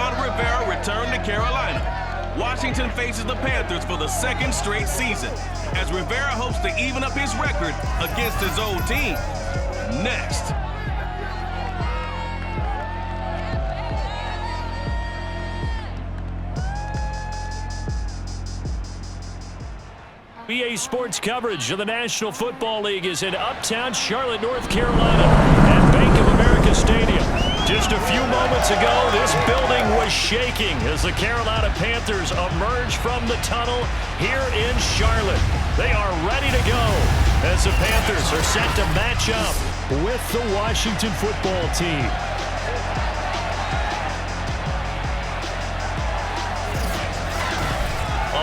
Ron Rivera returned to Carolina. Washington faces the Panthers for the second straight season, as Rivera hopes to even up his record against his old team. Next. EA Sports coverage of the National Football League is in uptown Charlotte, North Carolina at Bank of America Stadium. Just a few moments ago, this building was shaking as the Carolina Panthers emerge from the tunnel here in Charlotte. They are ready to go as the Panthers are set to match up with the Washington football team.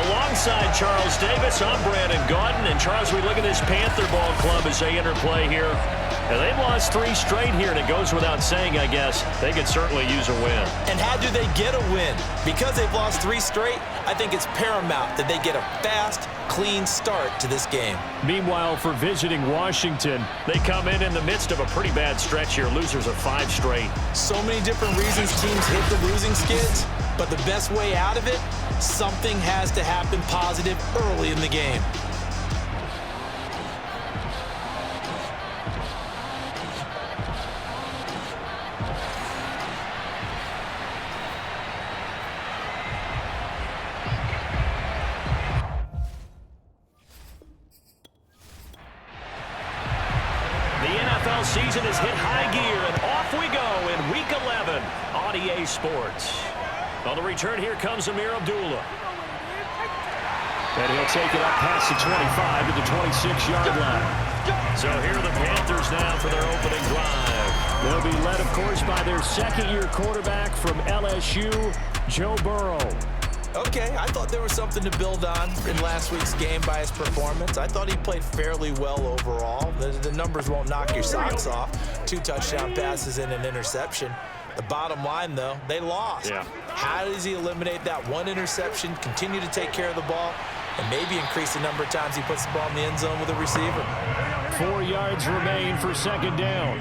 Alongside Charles Davis, I'm Brandon Gaudin. And Charles, we look at this Panther ball club as they interplay here. And they've lost 3 straight here, and it goes without saying, I guess, they could certainly use a win. And how do they get a win? Because they've lost 3 straight, I think it's paramount that they get a fast, clean start to this game. Meanwhile, for visiting Washington, they come in the midst of a pretty bad stretch here. Losers of 5 straight. So many different reasons teams hit the losing skids, but the best way out of it, something has to happen positive early in the game. The NFL season has hit high gear, and off we go in Week 11 on EA Sports. On the return, here comes Amir Abdullah. And he'll take it up past the 25 to the 26-yard line. So here are the Panthers now for their opening drive. They'll be led, of course, by their second-year quarterback from LSU, Joe Burrow. Okay, I thought there was something to build on in last week's game by his performance. I thought he played fairly well overall. The numbers won't knock your socks off. 2 touchdown passes and an interception. The bottom line, though, they lost. Yeah. How does he eliminate that 1 interception, continue to take care of the ball, and maybe increase the number of times he puts the ball in the end zone with a receiver? 4 yards remain for second down.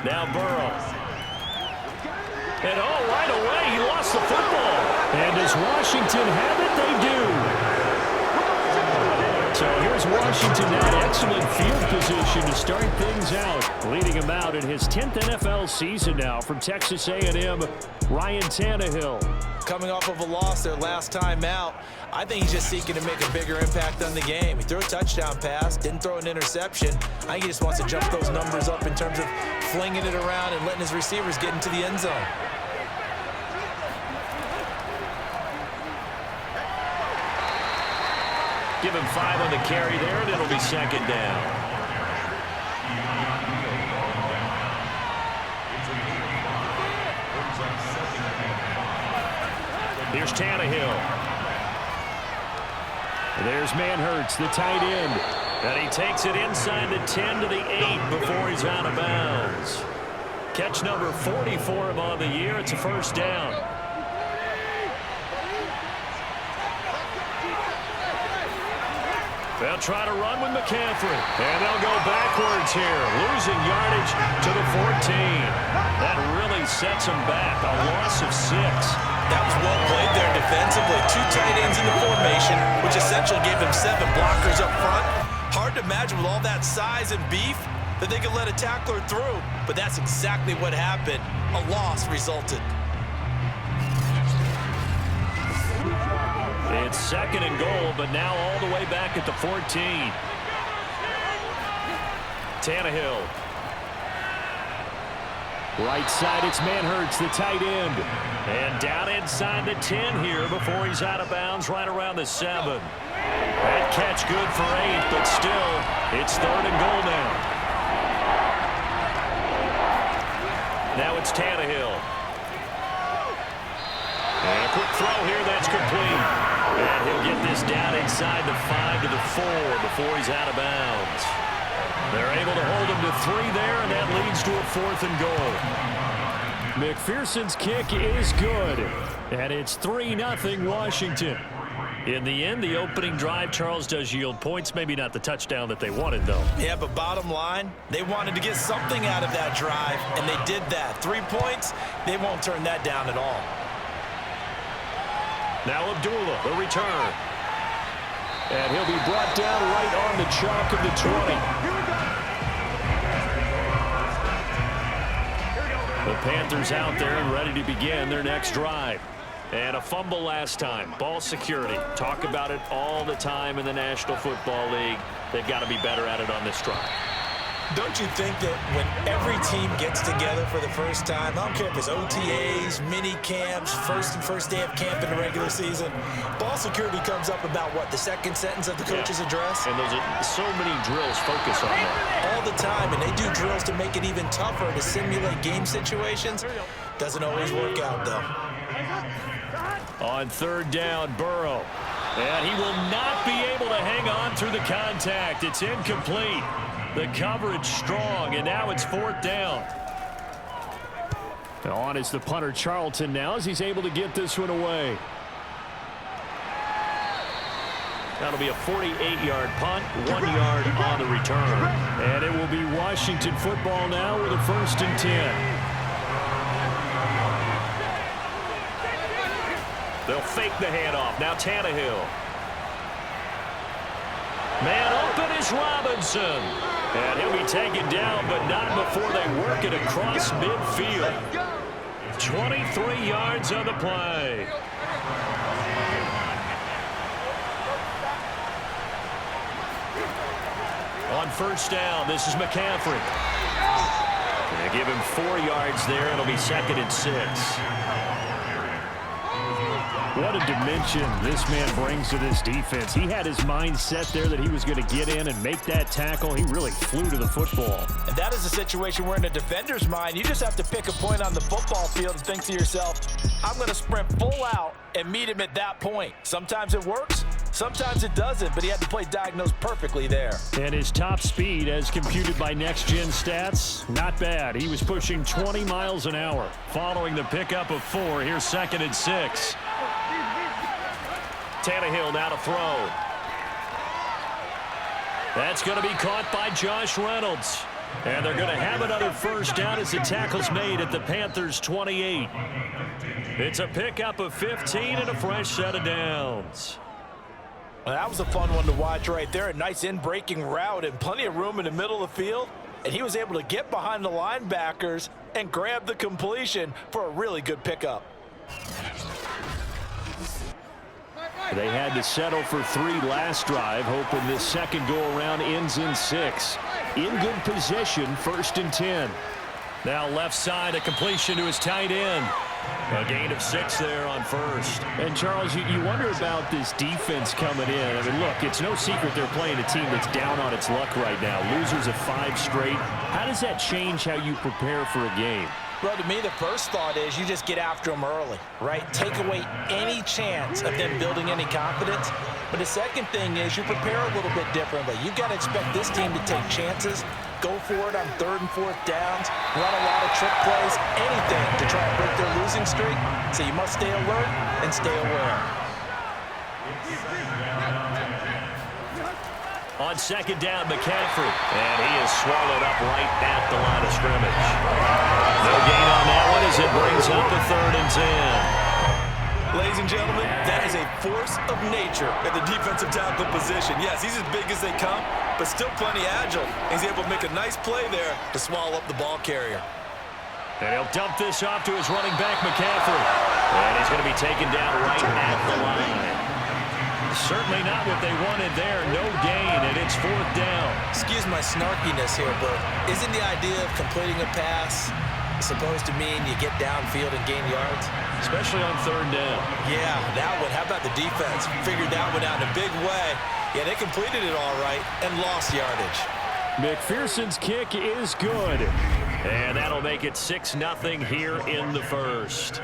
Now Burrow. And right away, he lost the football. And does Washington have it? They do. So here's Washington now. Excellent field position to start things out. Leading him out in his 10th NFL season now from Texas A&M, Ryan Tannehill. Coming off of a loss their last time out, I think he's just seeking to make a bigger impact on the game. He threw a touchdown pass, didn't throw an interception. I think he just wants to jump those numbers up in terms of flinging it around and letting his receivers get into the end zone. Give him 5 on the carry there, and it'll be second down. Here's Tannehill. There's Manhurts, the tight end. And he takes it inside the 10 to the 8 before he's out of bounds. Catch number 40 for him on the year. It's a first down. They'll try to run with McCaffrey. And they'll go backwards here, losing yardage to the 14. That really sets them back, a loss of 6. That was well played there defensively. 2 tight ends in the formation, which essentially gave them 7 blockers up front. Hard to imagine with all that size and beef that they could let a tackler through. But that's exactly what happened. A loss resulted. It's second and goal, but now all the way back at the 14. Tannehill. Right side, it's Manhurts, the tight end. And down inside the 10 here before he's out of bounds right around the 7. That catch good for 8, but still, it's third and goal now. Now it's Tannehill. And a quick throw here, that's complete. And he'll get this down inside the 5 to the 4 before he's out of bounds. They're able to hold him to 3 there, and that leads to a 4th and goal. McPherson's kick is good, and it's 3-0 Washington. In the end, the opening drive, Charles, does yield points. Maybe not the touchdown that they wanted, though. Yeah, but bottom line, they wanted to get something out of that drive, and they did that. 3 points, they won't turn that down at all. Now Abdullah, the return. And he'll be brought down right on the chalk of the 20. The Panthers out there and ready to begin their next drive. And a fumble last time. Ball security. Talk about it all the time in the National Football League. They've got to be better at it on this drive. Don't you think that when every team gets together for the first time, I don't care if it's OTAs, mini camps, first day of camp in the regular season, ball security comes up about what, the second sentence of the coach's address? And those are so many drills focus on that. All the time, and they do drills to make it even tougher to simulate game situations. Doesn't always work out, though. On third down, Burrow. And he will not be able to hang on through the contact. It's incomplete. The coverage strong, and now it's fourth down. On is the punter, Charlton, now as he's able to get this one away. That'll be a 48-yard punt, 1 yard on the return. And it will be Washington football now with a 1st and 10. They'll fake the handoff. Now Tannehill. Man open is Robinson. And he'll be taken down, but not before they work it across midfield. 23 yards on the play. On first down, this is McCaffrey. They give him 4 yards there. It'll be 2nd and 6. What a dimension this man brings to this defense. He had his mind set there that he was going to get in and make that tackle. He really flew to the football. And that is a situation where in a defender's mind, you just have to pick a point on the football field and think to yourself, I'm going to sprint full out and meet him at that point. Sometimes it works, sometimes it doesn't, but he had to play diagnosed perfectly there. And his top speed, as computed by Next Gen Stats, not bad. He was pushing 20 miles an hour. Following the pickup of 4, here's 2nd and 6. Tannehill now to throw. That's going to be caught by Josh Reynolds. And they're going to have another first down as the tackle's made at the Panthers' 28. It's a pickup of 15 and a fresh set of downs. Well, that was a fun one to watch right there. A nice in-breaking route and plenty of room in the middle of the field. And he was able to get behind the linebackers and grab the completion for a really good pickup. They had to settle for 3 last drive, hoping this second go-around ends in 6. In good position, 1st and 10. Now left side, a completion to his tight end. A gain of 6 there on first. And, Charles, you wonder about this defense coming in. I mean, look, it's no secret they're playing a team that's down on its luck right now. Losers of 5 straight. How does that change how you prepare for a game? Well, to me, the first thought is you just get after them early, right? Take away any chance of them building any confidence. But the second thing is you prepare a little bit differently. You've got to expect this team to take chances, go for it on 3rd and 4th downs, run a lot of trick plays, anything to try and break their losing streak. So you must stay alert and stay aware. On 2nd down, McCaffrey. And he is swallowed up right at the line of scrimmage. No gain on that one as it brings up a 3rd and 10. Ladies and gentlemen, that is a force of nature at the defensive tackle position. Yes, he's as big as they come, but still plenty agile. He's able to make a nice play there to swallow up the ball carrier. And he'll dump this off to his running back, McCaffrey. And he's going to be taken down right at the line. Certainly not what they wanted there. No gain, and it's 4th down. Excuse my snarkiness here, but isn't the idea of completing a pass supposed to mean you get downfield and gain yards? Especially on 3rd down. Yeah, that one. How about the defense? Figured that one out in a big way. Yeah, they completed it all right and lost yardage. McPherson's kick is good. And that'll make it 6-0 here in the first.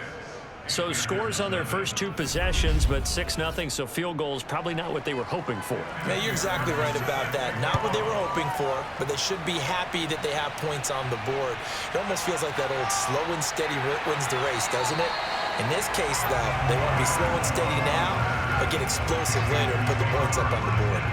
So scores on their first 2 possessions, but 6-0, so field goals probably not what they were hoping for. Yeah, you're exactly right about that. Not what they were hoping for, but they should be happy that they have points on the board. It almost feels like that old slow and steady wins the race, doesn't it? In this case, though, they want to be slow and steady now but get explosive later and put the points up on the board.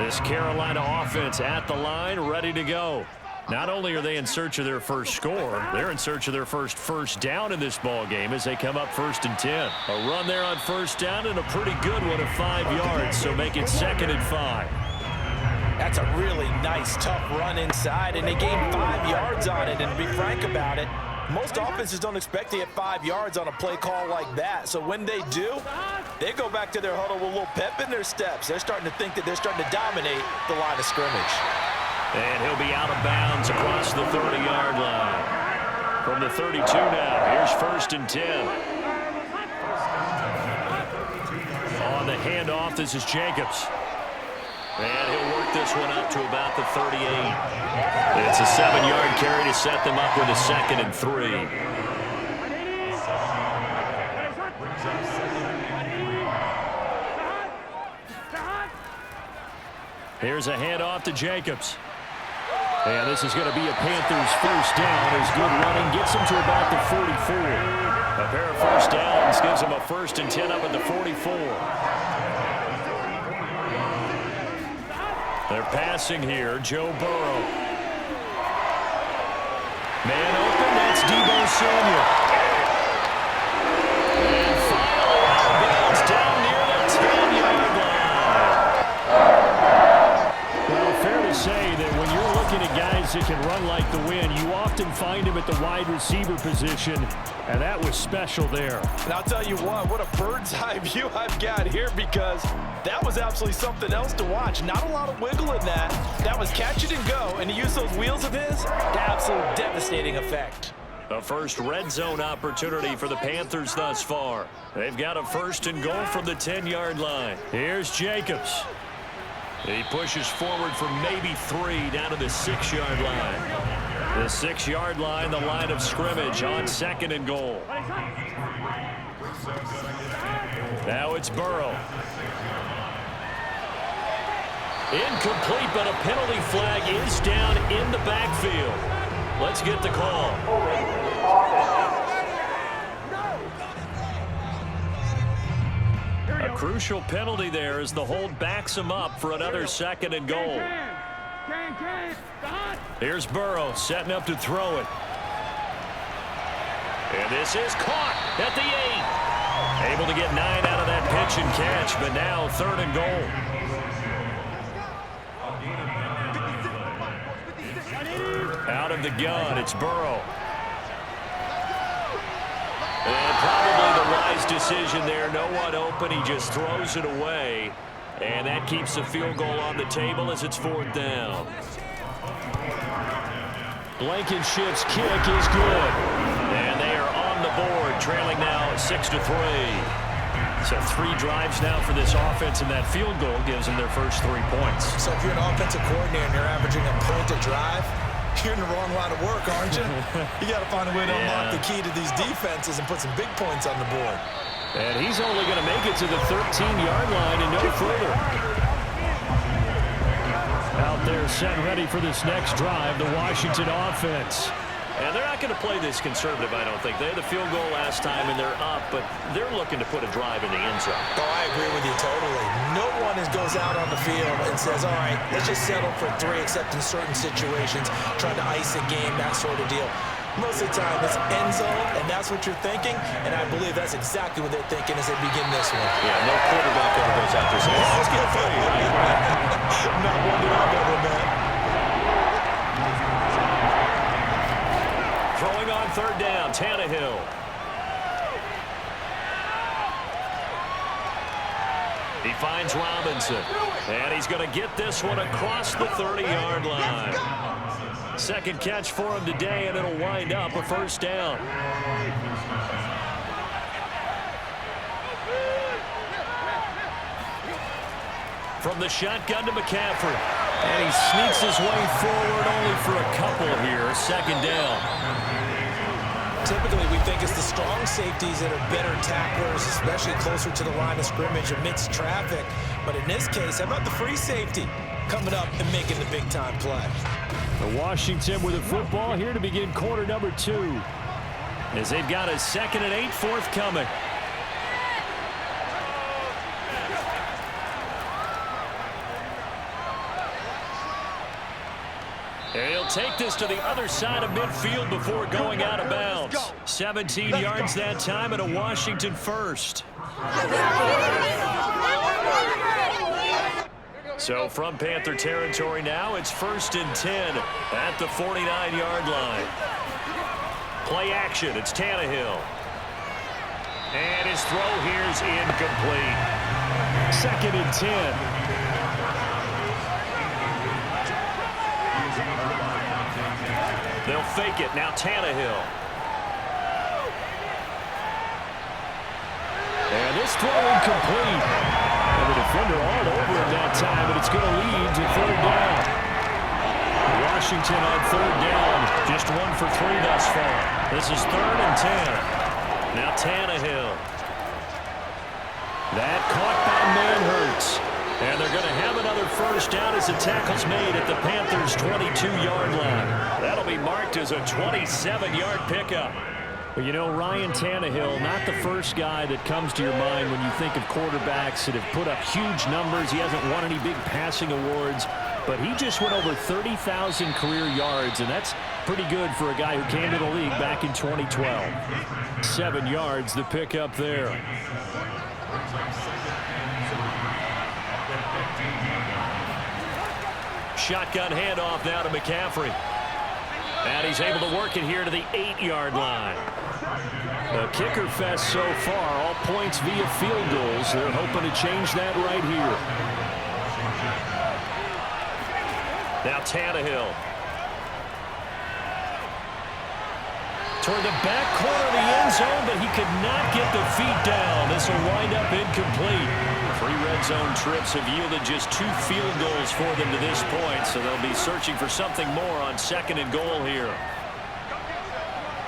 This Carolina offense at the line, ready to go. Not only are they in search of their first score, they're in search of their first down in this ball game as they come up 1st and 10. A run there on 1st down and a pretty good one of 5 yards, so make it 2nd and 5. That's a really nice, tough run inside, and they gained 5 yards on it. And to be frank about it, most offenses don't expect to get 5 yards on a play call like that. So when they do, they go back to their huddle with a little pep in their steps. They're starting to think that they're starting to dominate the line of scrimmage. And he'll be out of bounds across the 30-yard line. From the 32 now, here's 1st and 10. On the handoff, this is Jacobs. And he'll work this one up to about the 38. It's a 7-yard carry to set them up with a 2nd and 3. Here's a handoff to Jacobs. And this is going to be a Panthers 1st down as good running gets them to about the 44. A pair of 1st downs gives them a 1st and 10 up at the 44. They're passing here, Joe Burrow. Man open, that's Deebo Samuel. And finally out of bounds down near the 10-yard line. Well, fair to say that when you're looking at guys that can run like the wind, you often find them at the wide receiver position, and that was special there. And I'll tell you what a bird's eye view I've got here, because that was absolutely something else to watch. Not a lot of wiggle in that. That was catch it and go, and to use those wheels of his, to absolute devastating effect. A first red zone opportunity for the Panthers thus far. They've got a 1st and goal from the 10-yard line. Here's Jacobs. He pushes forward for maybe 3 down to the 6-yard line. The 6-yard line, the line of scrimmage on 2nd and goal. Now it's Burrow. Incomplete, but a penalty flag is down in the backfield. Let's get the call. A crucial penalty there as the hold backs him up for another 2nd and goal. Here's Burrow setting up to throw it. And this is caught at the 8. Able to get 9 out of that pitch and catch, but now 3rd and goal. Out of the gun, it's Burrow. And probably the wise decision there. No one open. He just throws it away. And that keeps the field goal on the table as it's 4th down. Blankenship's kick is good. And they are on the board, trailing now 6-3. So 3 drives now for this offense, and that field goal gives them their first 3 points. So if you're an offensive coordinator and you're averaging a point a drive, you're in the wrong line of work, aren't you? You got to find a way to unlock the key to these defenses and put some big points on the board. And he's only going to make it to the 13-yard line and no further. Out there set ready for this next drive, the Washington offense. And they're not going to play this conservative, I don't think. They had the field goal last time, and they're up, but they're looking to put a drive in the end zone. Oh, I agree with you totally. No one goes out on the field and says, all right, let's just settle for 3, except in certain situations, trying to ice a game, that sort of deal. Most of the time, it's end zone, and that's what you're thinking, and I believe that's exactly what they're thinking as they begin this one. Yeah, no quarterback ever goes out there saying, let's get a fight. Not one that I've ever met. Throwing on 3rd down, Tannehill. He finds Robinson, and he's going to get this one across the 30-yard line. 2nd catch for him today, and it'll wind up a 1st down. From the shotgun to McCaffrey, and he sneaks his way forward only for a couple here. 2nd down. Typically, we think it's the strong safeties that are better tacklers, especially closer to the line of scrimmage amidst traffic. But in this case, how about the free safety coming up and making the big-time play? The Washington with the football here to begin quarter number 2. As they've got a 2nd and 8 forthcoming. take this to the other side of midfield before going out of bounds. 17 yards that time and a Washington first. So from Panther territory now, it's 1st and 10 at the 49-yard line. Play action, it's Tannehill. And his throw here's incomplete. 2nd and 10. They'll fake it. Now Tannehill. And this throw incomplete. And the defender all over him that time, but it's going to lead to 3rd down. Washington on 3rd down. Just 1 for 3 thus far. This is 3rd and 10. Now Tannehill. That caught by Manhurts. And they're going to have another 1st down as the tackle's made at the Panthers' 22-yard line. That'll be marked as a 27-yard pickup. Well, you know, Ryan Tannehill, not the first guy that comes to your mind when you think of quarterbacks that have put up huge numbers. He hasn't won any big passing awards, but he just went over 30,000 career yards, and that's pretty good for a guy who came to the league back in 2012. 7 yards, the pickup there. Shotgun handoff now to McCaffrey. And he's able to work it here to the 8-yard line. A kicker fest so far, all points via field goals. They're hoping to change that right here. Now Tannehill. Toward the back corner of the end zone, but he could not get the feet down. This will wind up incomplete. 3 red zone trips have yielded just 2 field goals for them to this point, so they'll be searching for something more on 2nd and goal here.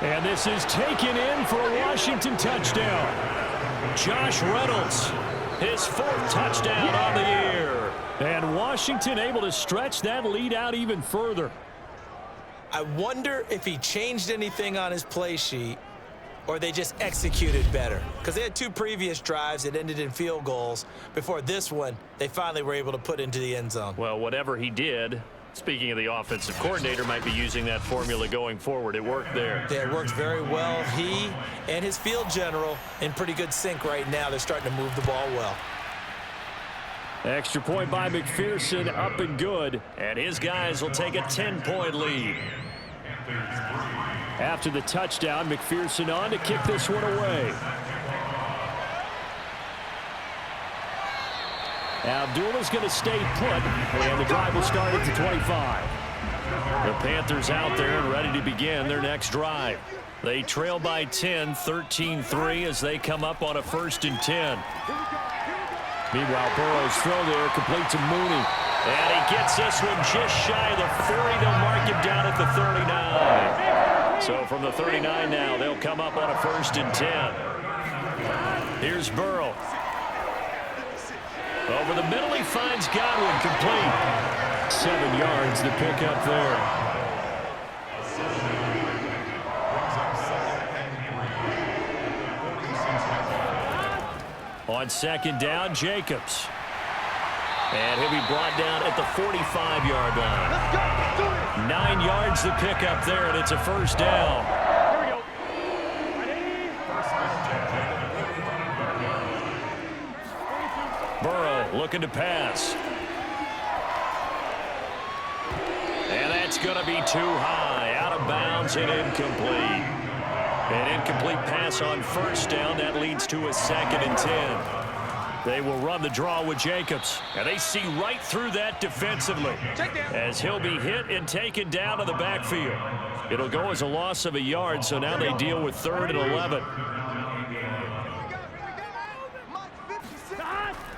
And this is taken in for a Washington touchdown. Josh Reynolds, his 4th touchdown on the year. And Washington able to stretch that lead out even further. I wonder if he changed anything on his play sheet or they just executed better. Because they had 2 previous drives that ended in field goals. Before this one, they finally were able to put into the end zone. Well, whatever he did, speaking of the offensive coordinator, might be using that formula going forward. It worked there. Yeah, it works very well. He and his field general in pretty good sync right now. They're starting to move the ball well. Extra point by McPherson, up and good. And his guys will take a 10-point lead. After the touchdown, McPherson on to kick this one away. Abdullah's going to stay put, and the drive will start at the 25. The Panthers out there and ready to begin their next drive. They trail by 10, 13-3 as they come up on a 1st and 10. Meanwhile, Burrow's throw there complete to Mooney. And he gets this one just shy of the 40. They'll mark him down at the 39. So from the 39 now, they'll come up on a 1st and 10. Here's Burrow. Over the middle, he finds Godwin, complete. 7 yards, the pickup there. On 2nd down, Jacobs. And he'll be brought down at the 45-yard line. 9 yards to pick up there, and it's a 1st down. Here we go. Burrow looking to pass. And that's going to be too high. Out of bounds and incomplete. An incomplete pass on 1st down. That leads to a 2nd and 10. They will run the draw with Jacobs. And they see right through that defensively as he'll be hit and taken down to the backfield. It'll go as a loss of a yard, so now they deal with 3rd and 11.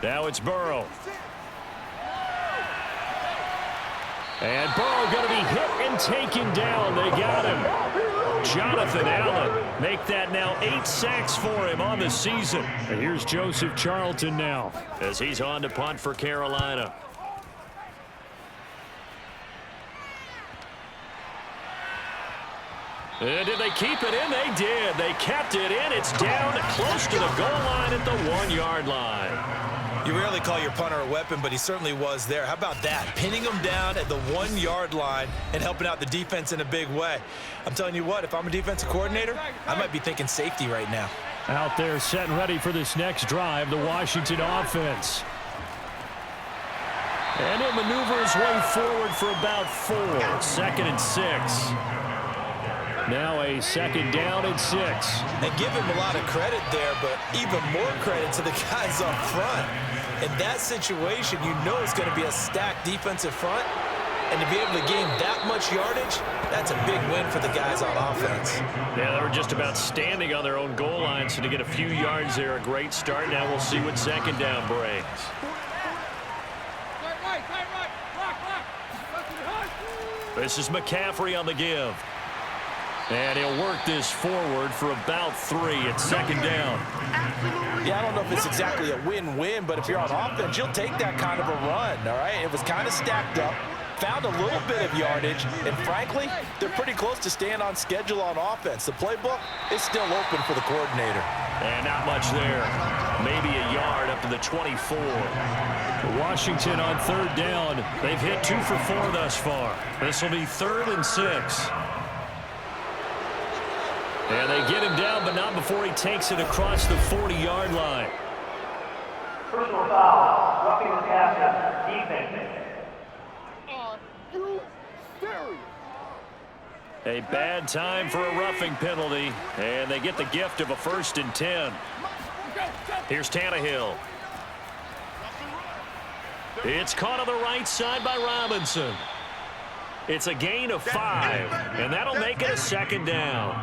Now it's Burrow. And Burrow going to be hit and taken down. They got him. Jonathan Allen make that now 8 sacks for him on the season. And here's Joseph Charlton now as he's on to punt for Carolina. And did they keep it in? They did. They kept it in. It's down close to the goal line at the 1-yard line. You rarely call your punter a weapon, but he certainly was there. How about that? Pinning him down at the 1-yard line and helping out the defense in a big way. I'm telling you what, if I'm a defensive coordinator, I might be thinking safety right now. Out there set and ready for this next drive, the Washington offense. And he'll maneuver his way forward for about 4. 2nd and 6. Now a 2nd down and 6. And give him a lot of credit there, but even more credit to the guys up front. In that situation, you know it's going to be a stacked defensive front. And to be able to gain that much yardage, that's a big win for the guys on offense. Yeah, they were just about standing on their own goal line, so to get a few yards there, a great start. Now we'll see what 2nd down brings. This is McCaffrey on the give. And he'll work this forward for about 3 at 2nd down. Yeah, I don't know if it's exactly a win-win, but if you're on offense, you'll take that kind of a run, all right? It was kind of stacked up, found a little bit of yardage, and frankly, they're pretty close to staying on schedule on offense. The playbook is still open for the coordinator. And not much there. Maybe a yard up to the 24. Washington on 3rd down. They've hit 2 for 4 thus far. This will be 3rd and 6. And they get him down, but not before he takes it across the 40-yard line. Personal foul, roughing the passer, defense. Are you serious? A bad time for a roughing penalty, and they get the gift of a 1st and 10. Here's Tannehill. It's caught on the right side by Robinson. It's a gain of 5, and that'll make it a 2nd down.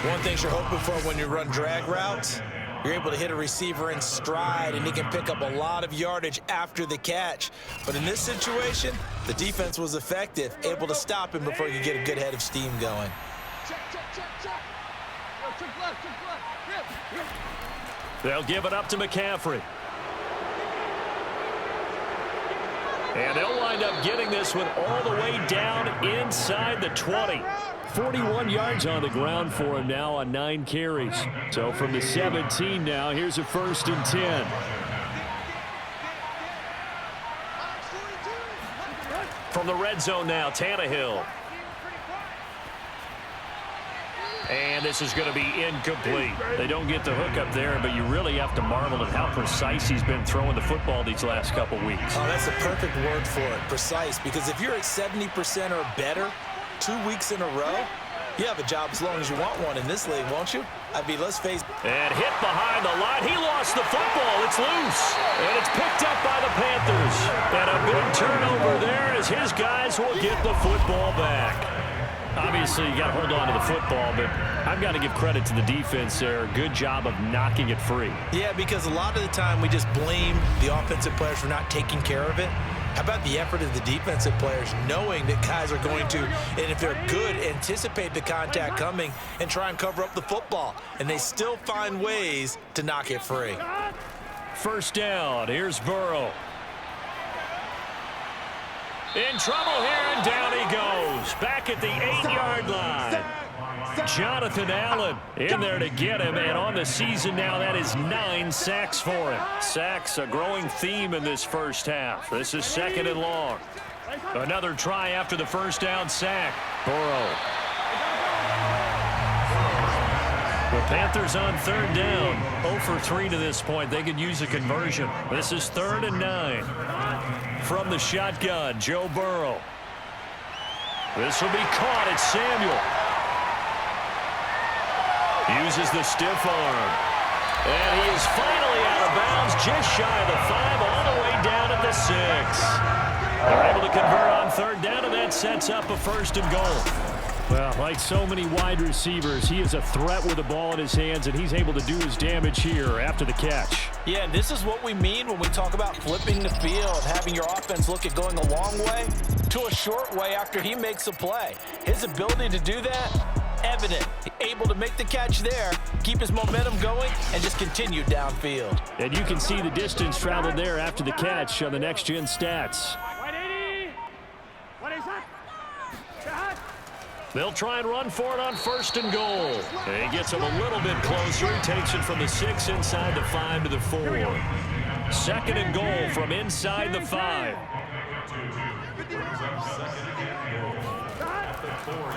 One thing you're hoping for when you run drag routes, you're able to hit a receiver in stride, and he can pick up a lot of yardage after the catch. But in this situation, the defense was effective, able to stop him before you get a good head of steam going. They'll give it up to McCaffrey. And they'll wind up getting this one all the way down inside the 20. 41 yards on the ground for him now on 9 carries. So from the 17 now, here's a 1st and 10. From the red zone now, Tannehill. And this is going to be incomplete. They don't get the hook up there, but you really have to marvel at how precise he's been throwing the football these last couple weeks. Oh, that's the perfect word for it, precise. Because if you're at 70% or better 2 weeks in a row, you have a job as long as you want one in this league, won't you? I mean, let's face it. And hit behind the line. He lost the football. It's loose. And it's picked up by the Panthers. And a big turnover there as his guys will get the football back. Obviously, you got to hold on to the football, but I've got to give credit to the defense there. Good job of knocking it free. Yeah, because a lot of the time we just blame the offensive players for not taking care of it. How about the effort of the defensive players knowing that guys are going to, and if they're good, anticipate the contact coming and try and cover up the football. And they still find ways to knock it free. 1st down. Here's Burrow. In trouble here, and down he goes. Back at the 8-yard line. Jonathan Allen in there to get him, and on the season now, that is 9 sacks for him. Sacks, a growing theme in this first half. This is 2nd and long. Another try after the 1st down sack. Burrow. The Panthers on 3rd down. 0 for 3 to this point. They could use a conversion. This is 3rd and 9. From the shotgun, Joe Burrow. This will be caught. It's Samuel. Uses the stiff arm. And he is finally out of bounds, just shy of the 5, all the way down at the 6. They're able to convert on 3rd down, and that sets up a 1st and goal. Well, like so many wide receivers, he is a threat with the ball in his hands, and he's able to do his damage here after the catch. Yeah, and this is what we mean when we talk about flipping the field, having your offense look at going a long way to a short way after he makes a play. His ability to do that, evident. Able to make the catch there, keep his momentum going, and just continue downfield. And you can see the distance traveled there after the catch on the next-gen stats. They'll try and run for it on 1st and goal. And he gets him a little bit closer. He takes it from the 6 inside the 5 to the 4. 2nd and goal from inside the 5.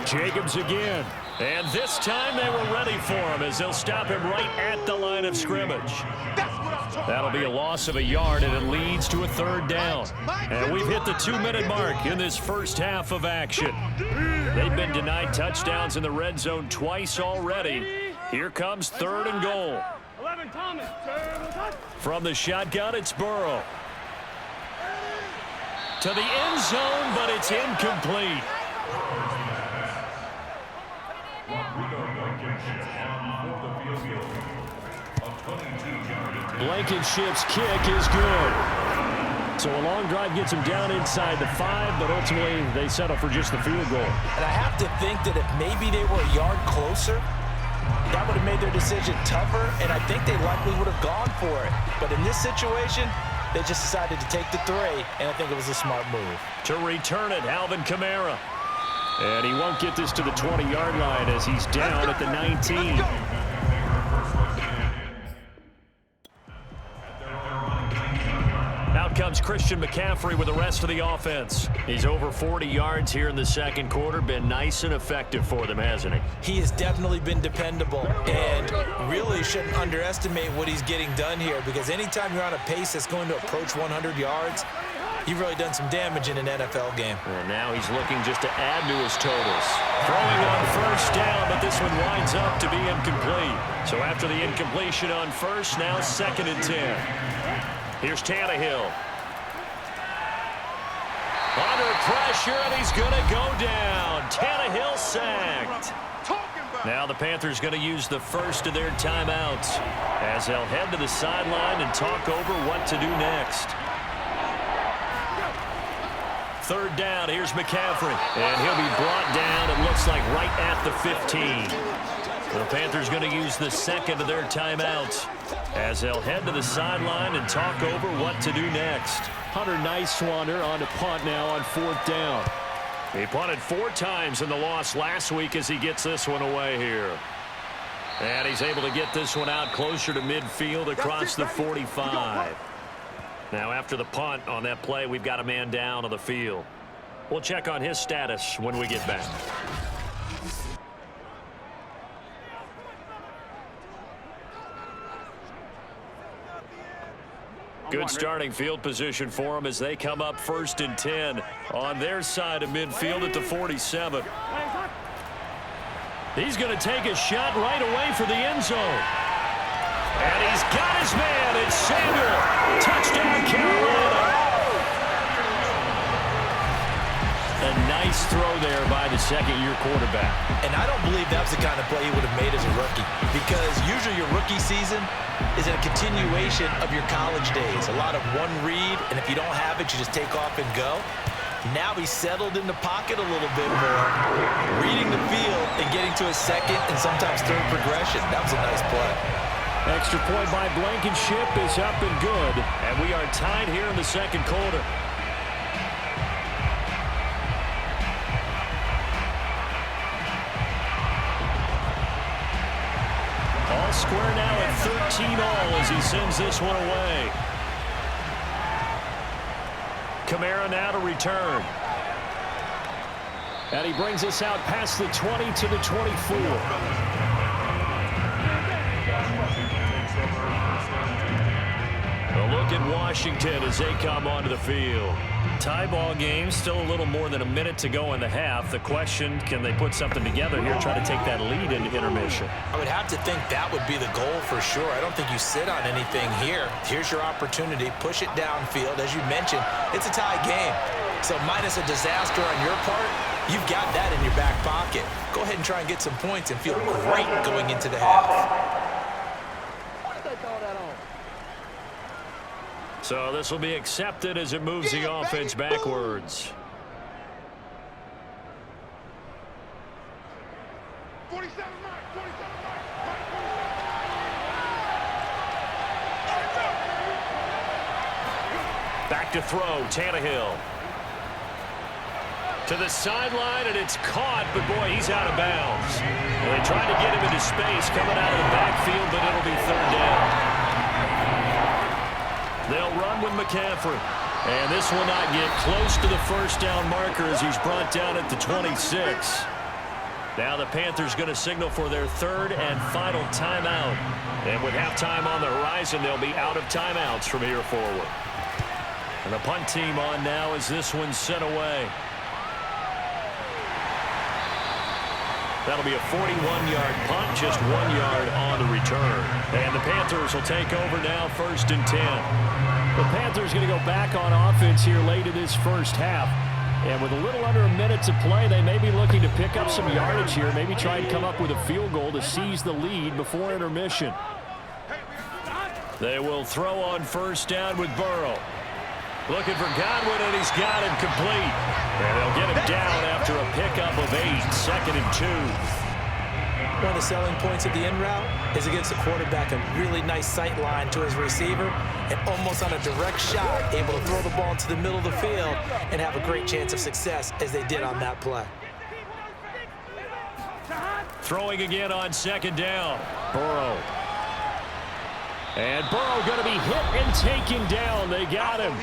Jacobs again. And this time they were ready for him as they'll stop him right at the line of scrimmage. That'll be a loss of a yard, and it leads to a 3rd down. And we've hit the 2-minute mark in this first half of action. They've been denied touchdowns in the red zone twice already. Here comes 3rd and goal. From the shotgun, it's Burrow. To the end zone, but it's incomplete. Blankenship's kick is good. So a long drive gets him down inside the 5, but ultimately they settle for just the field goal. And I have to think that if maybe they were a yard closer, that would have made their decision tougher, and I think they likely would have gone for it. But in this situation, they just decided to take the 3, and I think it was a smart move. To return it, Alvin Kamara. And he won't get this to the 20-yard line as he's down at the 19. Out comes Christian McCaffrey with the rest of the offense. He's over 40 yards here in the 2nd quarter. Been nice and effective for them, hasn't he? He has definitely been dependable, and really shouldn't underestimate what he's getting done here, because anytime you're on a pace that's going to approach 100 yards, you've really done some damage in an NFL game. And now he's looking just to add to his totals. Throwing on 1st down, but this one winds up to be incomplete. So after the incompletion on 1st, now 2nd and 10. Here's Tannehill. Under pressure, and he's going to go down. Tannehill sacked. Now the Panthers going to use the first of their timeouts as they'll head to the sideline and talk over what to do next. 3rd down, here's McCaffrey. And he'll be brought down, it looks like, right at the 15. The Panthers going to use the 2nd of their timeouts as they'll head to the sideline and talk over what to do next. Hunter Nicewander on a punt now on 4th down. He punted 4 times in the loss last week as he gets this one away here. And he's able to get this one out closer to midfield across the 45. Now after the punt on that play, we've got a man down on the field. We'll check on his status when we get back. Good starting field position for them as they come up 1st and 10 on their side of midfield at the 47. He's going to take a shot right away for the end zone. And he's got his man. It's Samuel. Touchdown, Carolina. A nice throw there by the 2nd-year quarterback. And I don't believe that was the kind of play he would have made as a rookie, because usually your rookie season is a continuation of your college days. A lot of one read, and if you don't have it, you just take off and go. Now he's settled in the pocket a little bit more, reading the field and getting to a 2nd and sometimes 3rd progression. That was a nice play. Extra point by Blankenship is up and good, and we are tied here in the 2nd quarter. All square now at 13 all as he sends this one away. Kamara now to return. And he brings us out past the 20 to the 24. A look at Washington as they come onto the field. Tie ball game, still a little more than a minute to go in the half. The question, can they put something together here, try to take that lead into intermission? I would have to think that would be the goal for sure. I don't think you sit on anything here. Here's your opportunity. Push it downfield. As you mentioned, it's a tie game. So minus a disaster on your part, you've got that in your back pocket. Go ahead and try and get some points and feel great going into the half. So this will be accepted as it moves the offense backwards. 47 Back to throw, Tannehill. To the sideline, and it's caught, but boy, he's out of bounds. Well, they tried to get him into space coming out of the backfield, but it'll be third down. They'll run with McCaffrey. And this will not get close to the first down marker as he's brought down at the 26. Now the Panthers going to signal for their third and final timeout. And with halftime on the horizon, they'll be out of timeouts from here forward. And the punt team on now as this one's sent away. That'll be a 41-yard punt, just 1 yard on the return. And the Panthers will take over now, 1st and 10. The Panthers going to go back on offense here late in this first half. And with a little under a minute to play, they may be looking to pick up some yardage here, maybe try and come up with a field goal to seize the lead before intermission. They will throw on 1st down with Burrow. Looking for Godwin, and he's got him complete. And they'll get him down after a pickup of 8, 2nd and 2. One of the selling points of the in route is against the quarterback, a really nice sight line to his receiver, and almost on a direct shot, able to throw the ball into the middle of the field and have a great chance of success as they did on that play. Throwing again on 2nd down. Burrow. And Burrow going to be hit and taken down. They got him.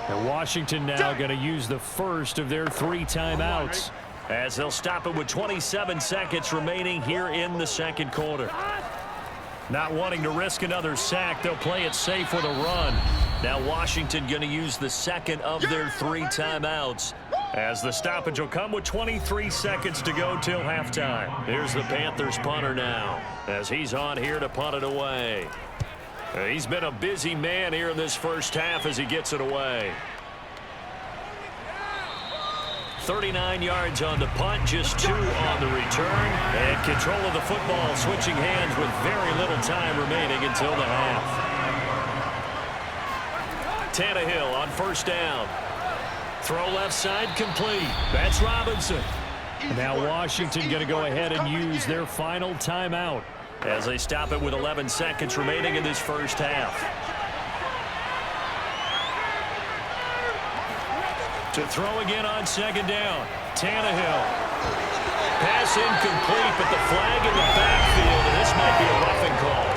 And Washington now going to use the first of their 3 timeouts as they'll stop it with 27 seconds remaining here in the 2nd quarter. Not wanting to risk another sack, they'll play it safe with a run. Now Washington going to use the 2nd of their 3 timeouts as the stoppage will come with 23 seconds to go till halftime. Here's the Panthers punter now as he's on here to punt it away. He's been a busy man here in this first half as he gets it away. 39 yards on the punt, just 2 on the return. And control of the football switching hands with very little time remaining until the half. Tannehill on 1st down. Throw left side complete. That's Robinson. Now Washington going to go ahead and use their final timeout as they stop it with 11 seconds remaining in this first half. To throw again on 2nd down. Tannehill. Pass incomplete, but the flag in the backfield, and this might be a roughing call.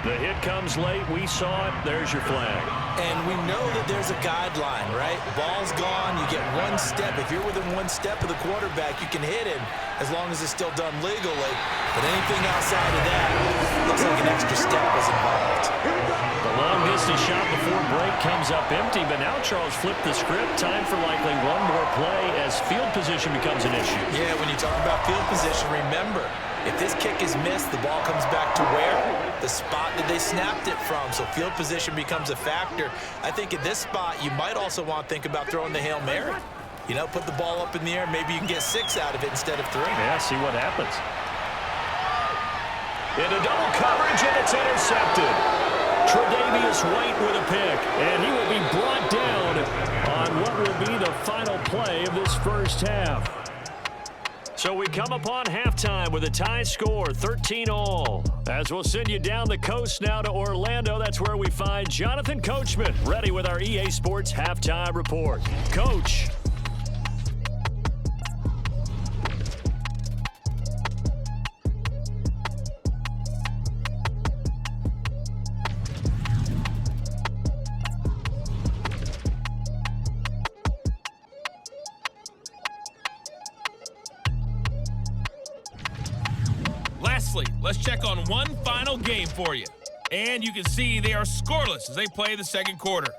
The hit comes late. We saw it. There's your flag. And we know that there's a guideline, right? Ball's gone. You get 1 step. If you're within 1 step of the quarterback, you can hit him as long as it's still done legally. But anything outside of that, looks like an extra step was involved. The long-distance shot before break comes up empty, but now Charles flipped the script. Time for likely 1 more play as field position becomes an issue. Yeah, when you talk about field position, remember, if this kick is missed, the ball comes back to where? The spot that they snapped it from. So field position becomes a factor. I think at this spot, you might also want to think about throwing the Hail Mary. You know, put the ball up in the air. Maybe you can get 6 out of it instead of 3. Yeah, see what happens. Into double coverage, and it's intercepted. Tre'Davious White with a pick, and he will be brought down on what will be the final play of this first half. So we come upon halftime with a tie score, 13-all. As we'll send you down the coast now to Orlando, that's where we find Jonathan Coachman, ready with our EA Sports Halftime Report. Coach. Lastly, let's check on one final game for you. And you can see they are scoreless as they play the 2nd quarter.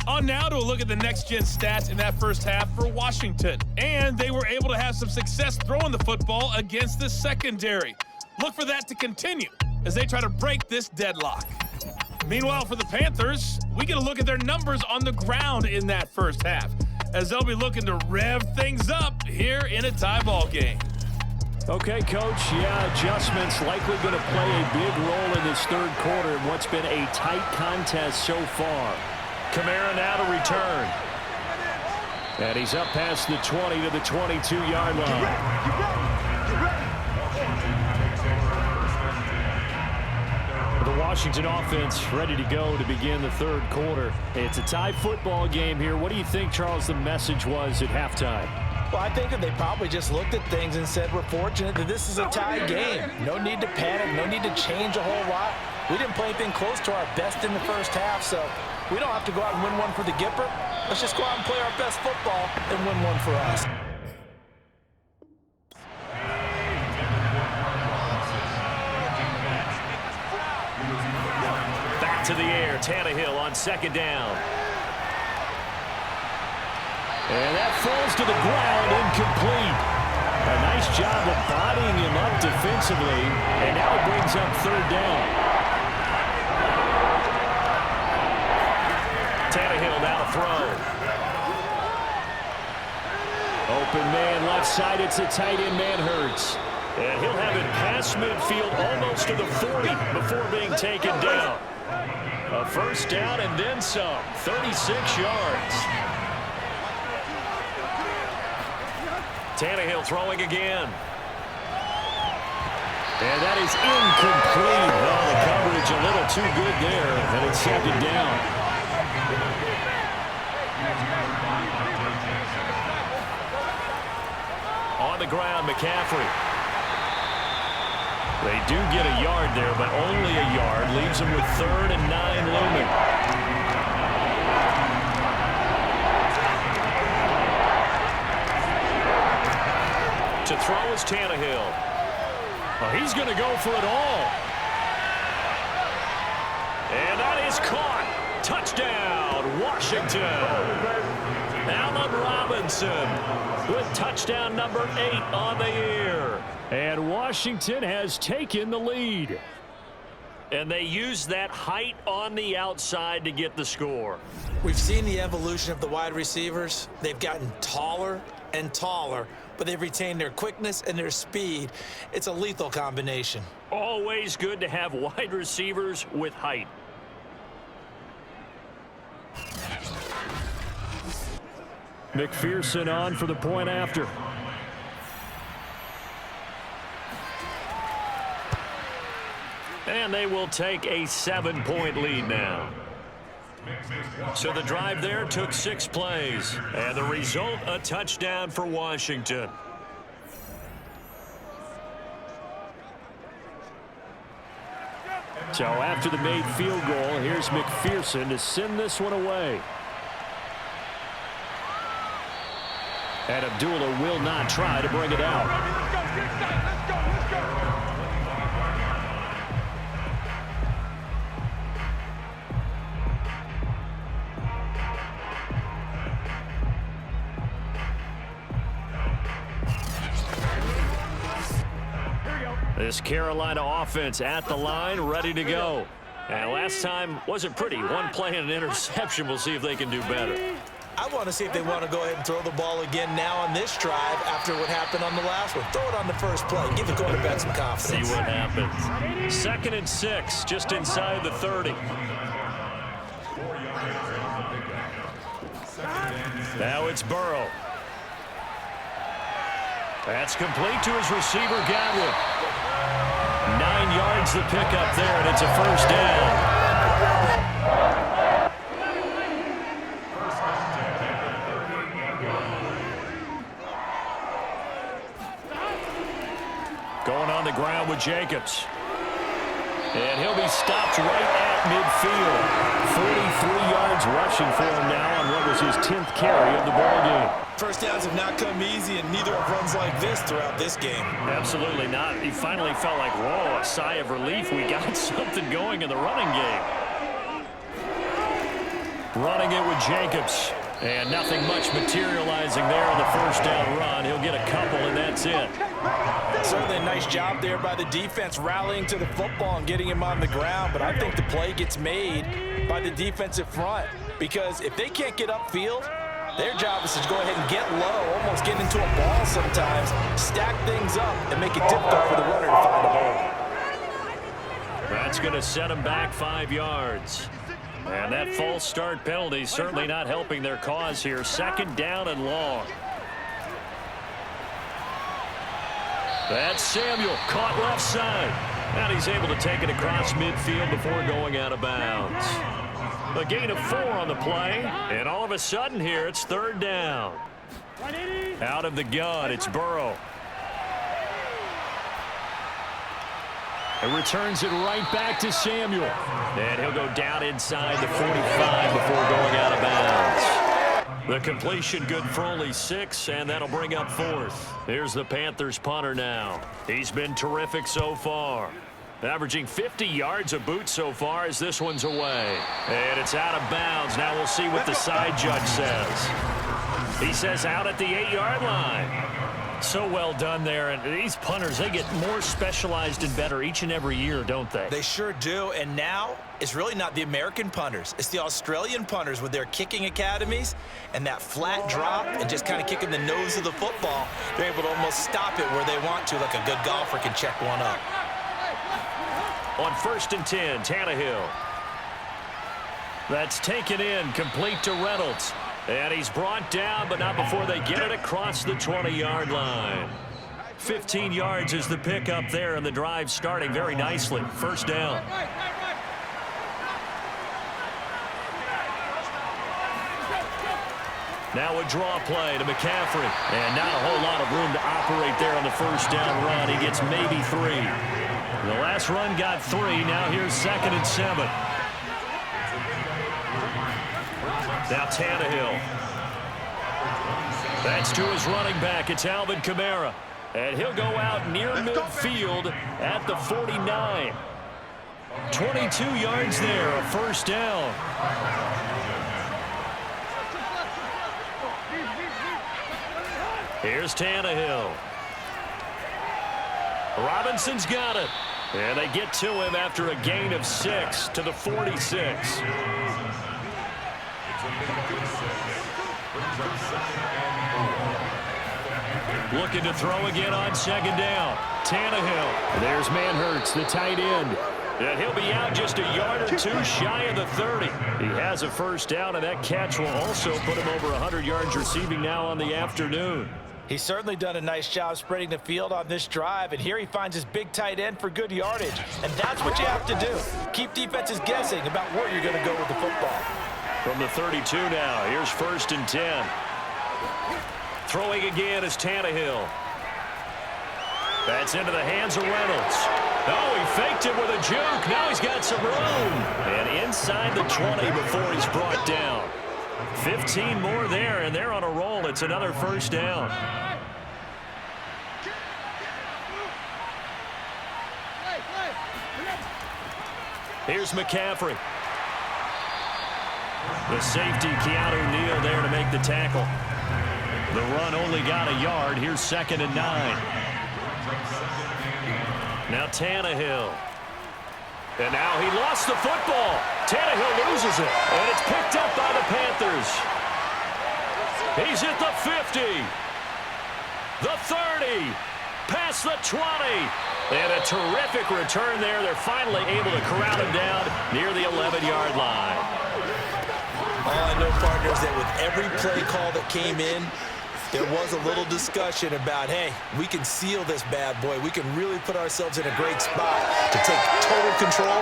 On now to a look at the next-gen stats in that first half for Washington. And they were able to have some success throwing the football against the secondary. Look for that to continue as they try to break this deadlock. Meanwhile, for the Panthers, we get a look at their numbers on the ground in that first half, as they'll be looking to rev things up here in a tie ball game. Okay, Coach, adjustments likely going to play a big role in this 3rd quarter in what's been a tight contest so far. Kamara now to return. And he's up past the 20 to the 22-yard line. The Washington offense ready to go to begin the third quarter. It's a tie football game here. What do you think, Charles, the message was at halftime? Well, I think that they probably just looked at things and said, we're fortunate that this is a tie game. No need to panic, no need to change a whole lot. We didn't play anything close to our best in the first half, so we don't have to go out and win one for the Gipper. Let's just go out and play our best football and win one for us. Back to the air, Tannehill on second down. And that falls to the ground, incomplete. A nice job of bodying him up defensively, and now it brings up third down. Tannehill now to throw. Open man left side, it's a tight end man Hurts. And he'll have it past midfield almost to the 40 before being taken down. A first down and then some, 36 yards. Tannehill throwing again. And that is incomplete. Well, the coverage a little too good there, and it's second down. On the ground, McCaffrey. They do get a yard there, but only a yard. Leaves them with 3rd and 9 looming. To throw is Tannehill. Oh, he's going to go for it all. And that is caught. Touchdown, Washington. Allen Robinson with touchdown number 8 on the year. And Washington has taken the lead. And they use that height on the outside to get the score. We've seen the evolution of the wide receivers. They've gotten taller and taller, but they've retained their quickness and their speed. It's a lethal combination. Always good to have wide receivers with height. McPherson on for the point after. And they will take a 7-point lead now. So the drive there took 6 plays. And the result, a touchdown for Washington. So after the made field goal, here's McPherson to send this one away. And Abdullah will not try to bring it out. This Carolina offense at the line, ready to go. And last time wasn't pretty. One play and an interception. We'll see if they can do better. I want to see if they want to go ahead and throw the ball again now on this drive after what happened on the last one. Throw it on the first play. Give the quarterback some confidence. See what happens. 2nd and 6, just inside the 30. Now it's Burrow. That's complete to his receiver, Godwin. 9 yards the pickup there, and it's a first down. Going on the ground with Jacobs. And he'll be stopped right at midfield. 43 yards rushing for him now on what was his 10th carry of the ball game. First downs have not come easy, and neither have runs like this throughout this game. Absolutely not. He finally felt like, whoa, a sigh of relief. We got something going in the running game. Running it with Jacobs. And nothing much materializing there on the first down run. He'll get a couple, and that's it. Certainly a nice job there by the defense rallying to the football and getting him on the ground, but I think the play gets made by the defensive front, because if they can't get upfield, their job is to go ahead and get low, almost get into a ball sometimes, stack things up, and make it difficult for the runner to find a hole. That's going to set him back 5 yards. And that false start penalty certainly not helping their cause here. Second down and long. That's Samuel, caught left side. And he's able to take it across midfield before going out of bounds. A gain of 4 on the play, and all of a sudden here it's third down. Out of the gun, it's Burrow. It returns it right back to Samuel. And he'll go down inside the 45 before going out of bounds. The completion good for only 6, and that'll bring up 4th. Here's the Panthers punter now. He's been terrific so far. Averaging 50 yards a boot so far as this one's away. And it's out of bounds. Now we'll see what the side judge says. He says out at the 8-yard line. So well done there. And these punters, they get more specialized and better each and every year, don't they? They sure do. And now it's really not the American punters. It's the Australian punters with their kicking academies and that flat drop and just kind of kicking the nose of the football. They're able to almost stop it where they want to, like a good golfer can check one up. On 1st and 10, Tannehill. That's taken in, complete to Reynolds. And he's brought down, but not before they get it across the 20-yard line. 15 yards is the pickup there, and the drive starting very nicely. First down. Now a draw play to McCaffrey. And not a whole lot of room to operate there on the first down run. He gets maybe 3. The last run got 3. Now here's 2nd and 7. Now Tannehill. That's to his running back. It's Alvin Kamara. And he'll go out near midfield at the 49. 22 yards there, a first down. Here's Tannehill. Robinson's got it. And they get to him after a gain of 6 to the 46. Looking to throw again on 2nd down. Tannehill. There's Manhurts, the tight end. And he'll be out just a yard or 2 shy of the 30. He has a first down, and that catch will also put him over 100 yards receiving now on the afternoon. He's certainly done a nice job spreading the field on this drive, and here he finds his big tight end for good yardage. And that's what you have to do. Keep defenses guessing about where you're going to go with the football. From the 32 now, here's 1st and 10. Throwing again is Tannehill. That's into the hands of Reynolds. Oh, he faked it with a juke. Now he's got some room. And inside the 20 before he's brought down. 15 more there, and they're on a roll. It's another first down. Here's McCaffrey. The safety, Keanu Neal, there to make the tackle. The run only got a yard. Here's 2nd and 9. Now Tannehill. And now he lost the football. Tannehill loses it. And it's picked up by the Panthers. He's at the 50. The 30. Past the 20. And a terrific return there. They're finally able to corral him down near the 11-yard line. All I know, partners, that with every play call that came in, there was a little discussion about, hey, we can seal this bad boy. We can really put ourselves in a great spot to take total control,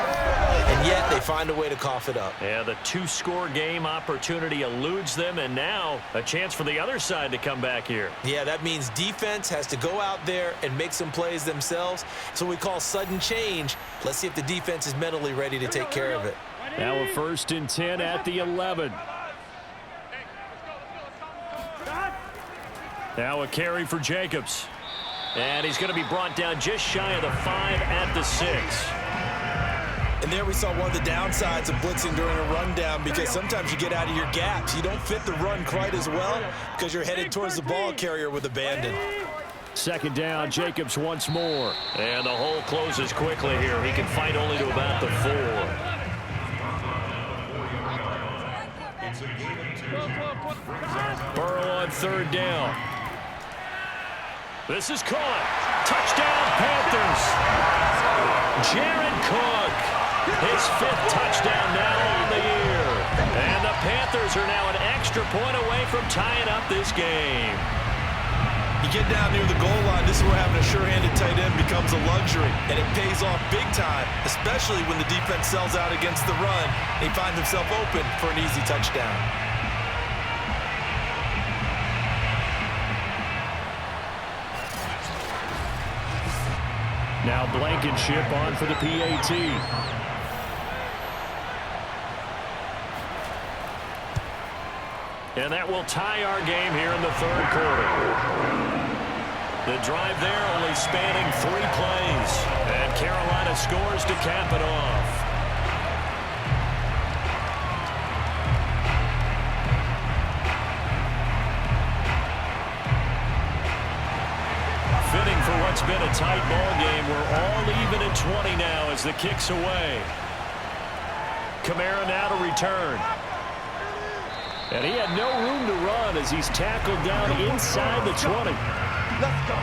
and yet they find a way to cough it up. Yeah, the 2-score game opportunity eludes them, and now a chance for the other side to come back here. Yeah, that means defense has to go out there and make some plays themselves. So we call sudden change. Let's see if the defense is mentally ready to take care of it. Now a 1st and 10 at the 11. Now a carry for Jacobs. And he's going to be brought down just shy of the 5 at the 6. And there we saw one of the downsides of blitzing during a rundown, because sometimes you get out of your gaps. You don't fit the run quite as well because you're headed towards the ball carrier with abandon. 2nd down, Jacobs once more. And the hole closes quickly here. He can fight only to about the 4. Burrow on 3rd down. This is caught. Touchdown, Panthers. Jared Cook. His 5th touchdown now on the year. And the Panthers are now an extra point away from tying up this game. You get down near the goal line, this is where having a sure-handed tight end becomes a luxury, and it pays off big time, especially when the defense sells out against the run, and he finds himself open for an easy touchdown. Now Blankenship on for the PAT. And that will tie our game here in the 3rd quarter. The drive there only spanning 3 plays. And Carolina scores to cap it off. Fitting for what's been a tight ball game. We're all even at 20 now as the kick's away. Kamara now to return. And he had no room to run as he's tackled down inside the 20. Let's go.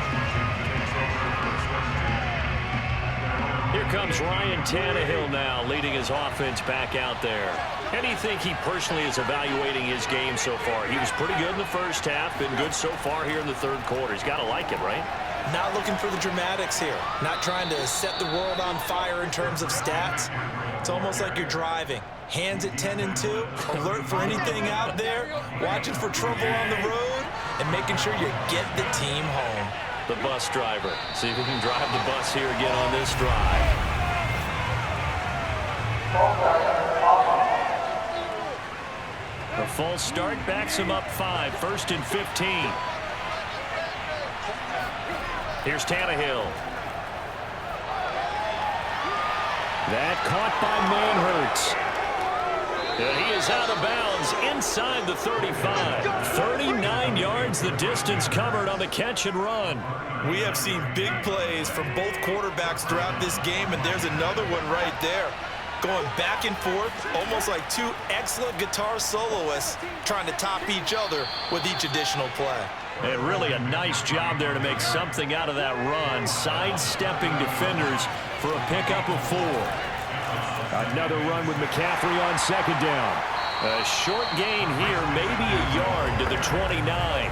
Here comes Ryan Tannehill now leading his offense back out there. How do you think he personally is evaluating his game so far? He was pretty good in the first half, been good so far here in the 3rd quarter. He's got to like it, right? Not looking for the dramatics here. Not trying to set the world on fire in terms of stats. It's almost like you're driving. Hands at 10 and 2, alert for anything out there, watching for trouble on the road, and making sure you get the team home. The bus driver. See if he can drive the bus here again on this drive. A false start backs him up 5, 1st and 15. Here's Tannehill. That caught by Manhurts. And he is out of bounds inside the 35. 39 yards the distance covered on the catch and run. We have seen big plays from both quarterbacks throughout this game, and there's another one right there. Going back and forth, almost like 2 excellent guitar soloists trying to top each other with each additional play. And really a nice job there to make something out of that run, sidestepping defenders for a pickup of 4. Another run with McCaffrey on 2nd down. A short gain here, maybe a yard to the 29.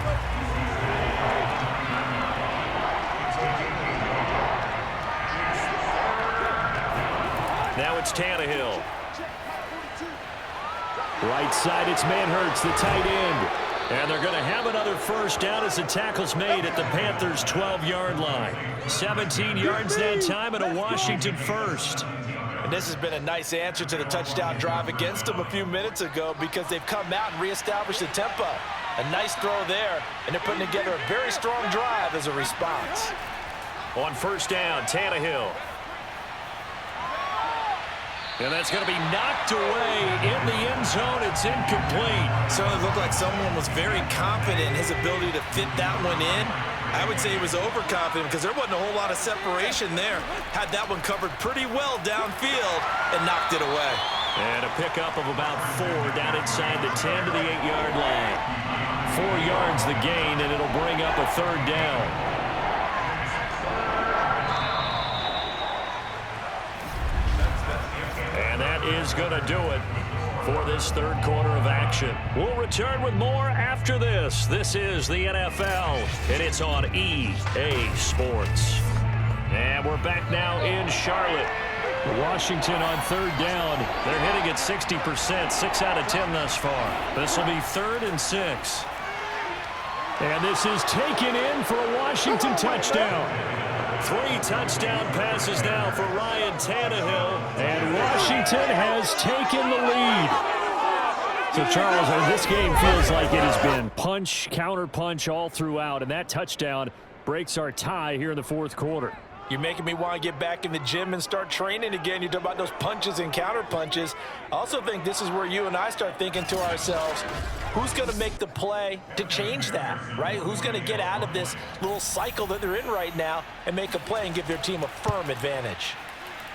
Now it's Tannehill. Right side, it's Manhurts, the tight end. And they're going to have another 1st down as the tackle's made at the Panthers' 12-yard line. 17 yards that time and a Washington 1st. And this has been a nice answer to the touchdown drive against them a few minutes ago because they've come out and reestablished the tempo. A nice throw there, and they're putting together a very strong drive as a response. On 1st down, Tannehill. And that's going to be knocked away in the end zone. It's incomplete. Certainly looked like someone was very confident in his ability to fit that one in. I would say he was overconfident because there wasn't a whole lot of separation there. Had that one covered pretty well downfield and knocked it away. And a pickup of about 4 down inside the 10 to the 8-yard line. 4 yards the gain, and it'll bring up a 3rd down. And that is going to do it for this 3rd quarter of action. We'll return with more after this. This is the NFL, and it's on EA Sports. And we're back now in Charlotte. Washington on 3rd down. They're hitting at 60%, 6 out of 10 thus far. This will be 3rd and 6. And this is taken in for a Washington touchdown. 3 touchdown passes now for Ryan Tannehill. And Washington has taken the lead. So, Charles, this game feels like it has been punch, counter-punch all throughout. And that touchdown breaks our tie here in the 4th quarter. You're making me want to get back in the gym and start training again. You talk about those punches and counter punches. I also think this is where you and I start thinking to ourselves, who's going to make the play to change that, right? Who's going to get out of this little cycle that they're in right now and make a play and give their team a firm advantage?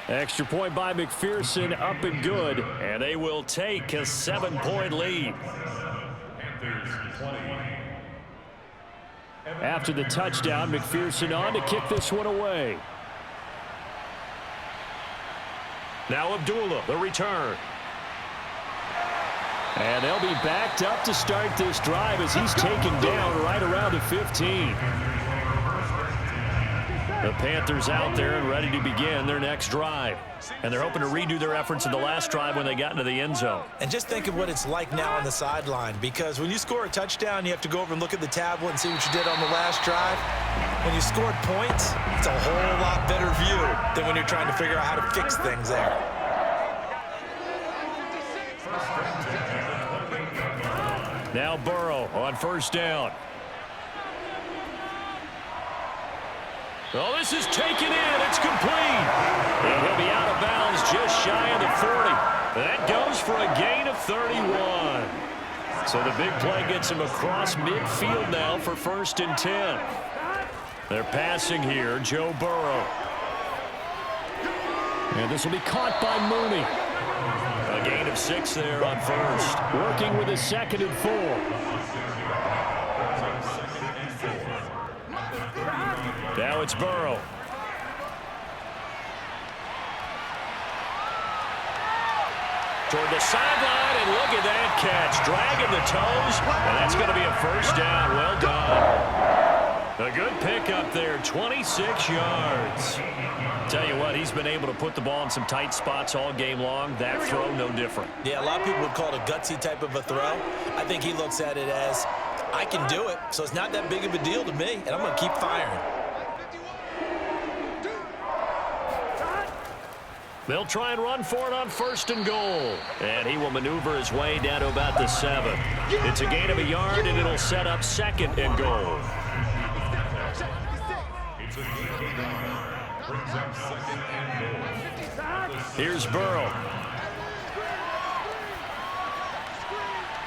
Extra point by McPherson, up and good. And they will take a 7-point lead. After the touchdown, McPherson on to kick this one away. Now Abdullah, the return. And they'll be backed up to start this drive as he's taken down right around the 15. The Panthers out there and ready to begin their next drive. And they're hoping to redo their efforts in the last drive when they got into the end zone. And just think of what it's like now on the sideline, because when you score a touchdown, you have to go over and look at the tablet and see what you did on the last drive. When you scored points, it's a whole lot better view than when you're trying to figure out how to fix things there. Now Burrow on first down. Oh, this is taken in. It's complete. And he'll be out of bounds just shy of the 40. That goes for a gain of 31. So the big play gets him across midfield now for 1st and 10. They're passing here, Joe Burrow. And this will be caught by Mooney. A gain of 6 there on first. Working with a 2nd and 4. Now it's Burrow. Toward the sideline, and look at that catch. Dragging the toes, and that's going to be a 1st down. Well done. A good pickup there, 26 yards. Tell you what, he's been able to put the ball in some tight spots all game long. That throw, no different. Yeah, a lot of people would call it a gutsy type of a throw. I think he looks at it as, I can do it, so it's not that big of a deal to me, and I'm going to keep firing. They'll try and run for it on 1st and goal. And he will maneuver his way down to about the 7. It's a gain of a yard, and it'll set up 2nd and goal. Here's Burrow.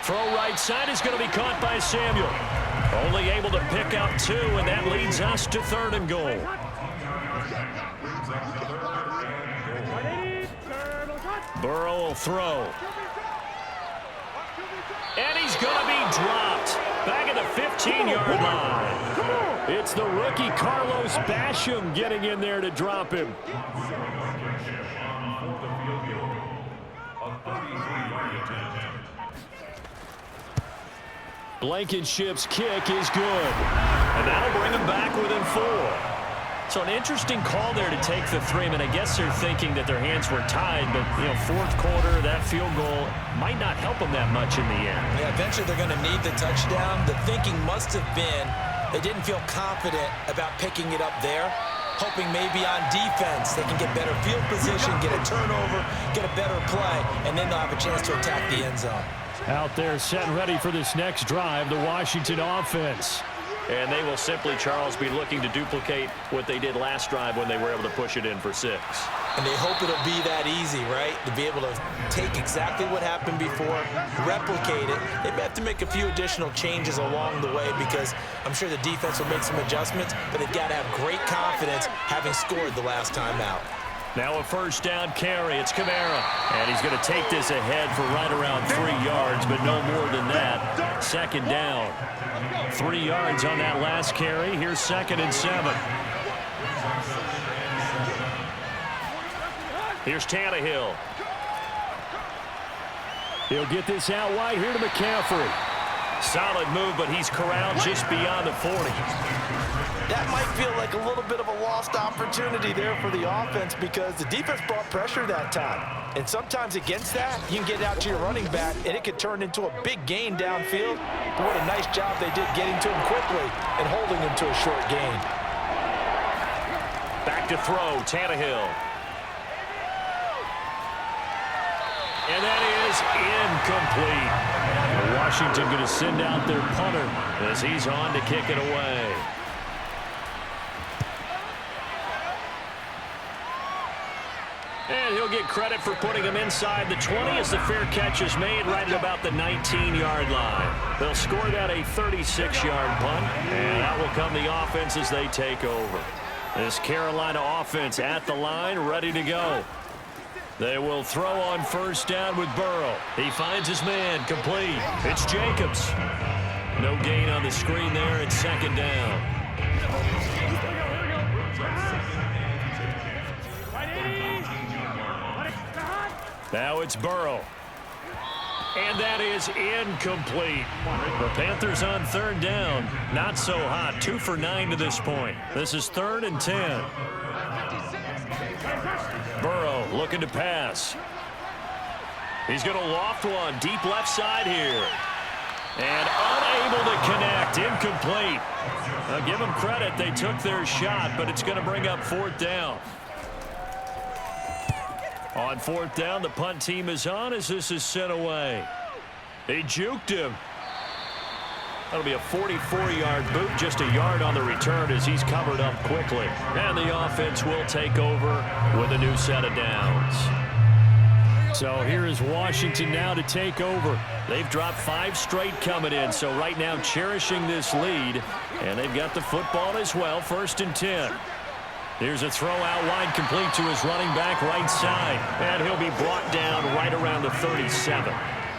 Throw right side is going to be caught by Samuel. Only able to pick up 2, and that leads us to 3rd and goal. Burrow will throw. And he's going to be dropped. Back at the 15-yard line. It's the rookie Carlos Basham getting in there to drop him. Blankenship's kick is good. And that'll bring him back within 4. So an interesting call there to take the 3. I mean, I guess they're thinking that their hands were tied, but, you know, 4th quarter, that field goal might not help them that much in the end. Yeah, eventually they're going to need the touchdown. The thinking must have been they didn't feel confident about picking it up there, hoping maybe on defense they can get better field position, get a turnover, get a better play, and then they'll have a chance to attack the end zone. Out there set and ready for this next drive, the Washington offense. And they will simply, Charles, be looking to duplicate what they did last drive when they were able to push it in for 6. And they hope it'll be that easy, right? To be able to take exactly what happened before, replicate it. They may have to make a few additional changes along the way because I'm sure the defense will make some adjustments, but they've got to have great confidence having scored the last time out. Now a 1st down carry. It's Kamara. And he's going to take this ahead for right around 3 yards, but no more than that. 2nd down. 3 yards on that last carry. Here's 2nd and 7. Here's Tannehill. He'll get this out wide here to McCaffrey. Solid move, but he's corralled just beyond the 40. That might feel like a little bit of a lost opportunity there for the offense because the defense brought pressure that time. And sometimes against that, you can get out to your running back, and it could turn into a big gain downfield. But what a nice job they did getting to him quickly and holding him to a short gain. Back to throw, Tannehill. And that is incomplete. Washington going to send out their punter as he's on to kick it away. And he'll get credit for putting him inside the 20 as the fair catch is made right at about the 19-yard line. They'll score that a 36-yard punt, and that will come the offense as they take over. This Carolina offense at the line, ready to go. They will throw on 1st down with Burrow. He finds his man, complete. It's Jacobs. No gain on the screen there. It's 2nd down. Now it's Burrow. And that is incomplete. The Panthers on 3rd down. Not so hot. 2 for 9 to this point. This is 3rd and 10. Burrow looking to pass. He's going to loft one deep left side here. And unable to connect. Incomplete. Now give them credit. They took their shot, but it's going to bring up 4th down. On 4th down, the punt team is on as this is sent away. They juked him. That'll be a 44-yard boot, just a yard on the return as he's covered up quickly. And the offense will take over with a new set of downs. So here is Washington now to take over. They've dropped 5 straight coming in, so right now cherishing this lead. And they've got the football as well, 1st and 10. Here's a throw out wide complete to his running back right side. And he'll be brought down right around the 37.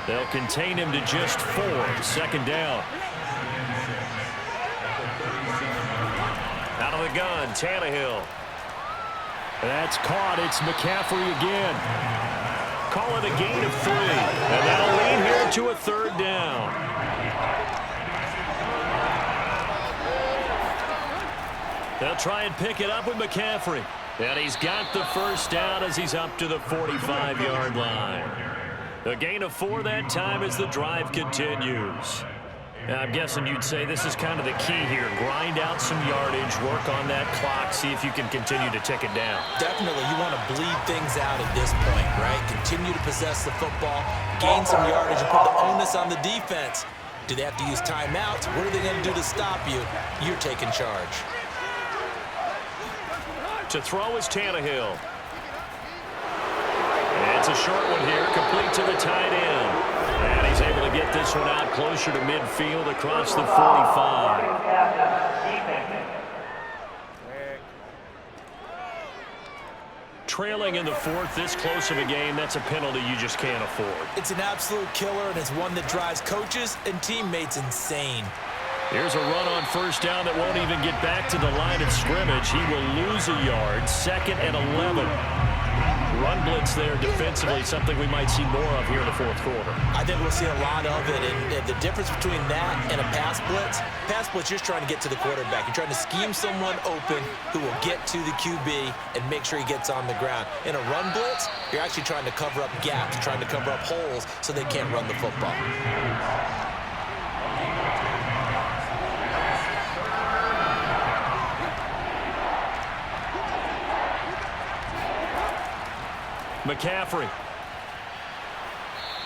They'll contain him to just 4. 2nd down. Out of the gun, Tannehill. That's caught. It's McCaffrey again. Call it a gain of 3. And that'll lead here to a 3rd down. They'll try and pick it up with McCaffrey. And he's got the 1st down as he's up to the 45-yard line. A gain of 4 that time as the drive continues. Now, I'm guessing you'd say this is kind of the key here. Grind out some yardage, work on that clock, see if you can continue to tick it down. Definitely, you want to bleed things out at this point, right? Continue to possess the football, gain some yardage, and put the onus on the defense. Do they have to use timeouts? What are they going to do to stop you? You're taking charge. To throw is Tannehill. It's a short one here, complete to the tight end. And he's able to get this one out closer to midfield across the 45. Trailing in the 4th, this close of a game, that's a penalty you just can't afford. It's an absolute killer, and it's one that drives coaches and teammates insane. Here's a run on 1st down that won't even get back to the line of scrimmage. He will lose a yard, 2nd and 11. Run blitz there defensively, something we might see more of here in the 4th quarter. I think we'll see a lot of it, and the difference between that and a pass blitz, you're just trying to get to the quarterback. You're trying to scheme someone open who will get to the QB and make sure he gets on the ground. In a run blitz, you're actually trying to cover up gaps, trying to cover up holes so they can't run the football. McCaffrey.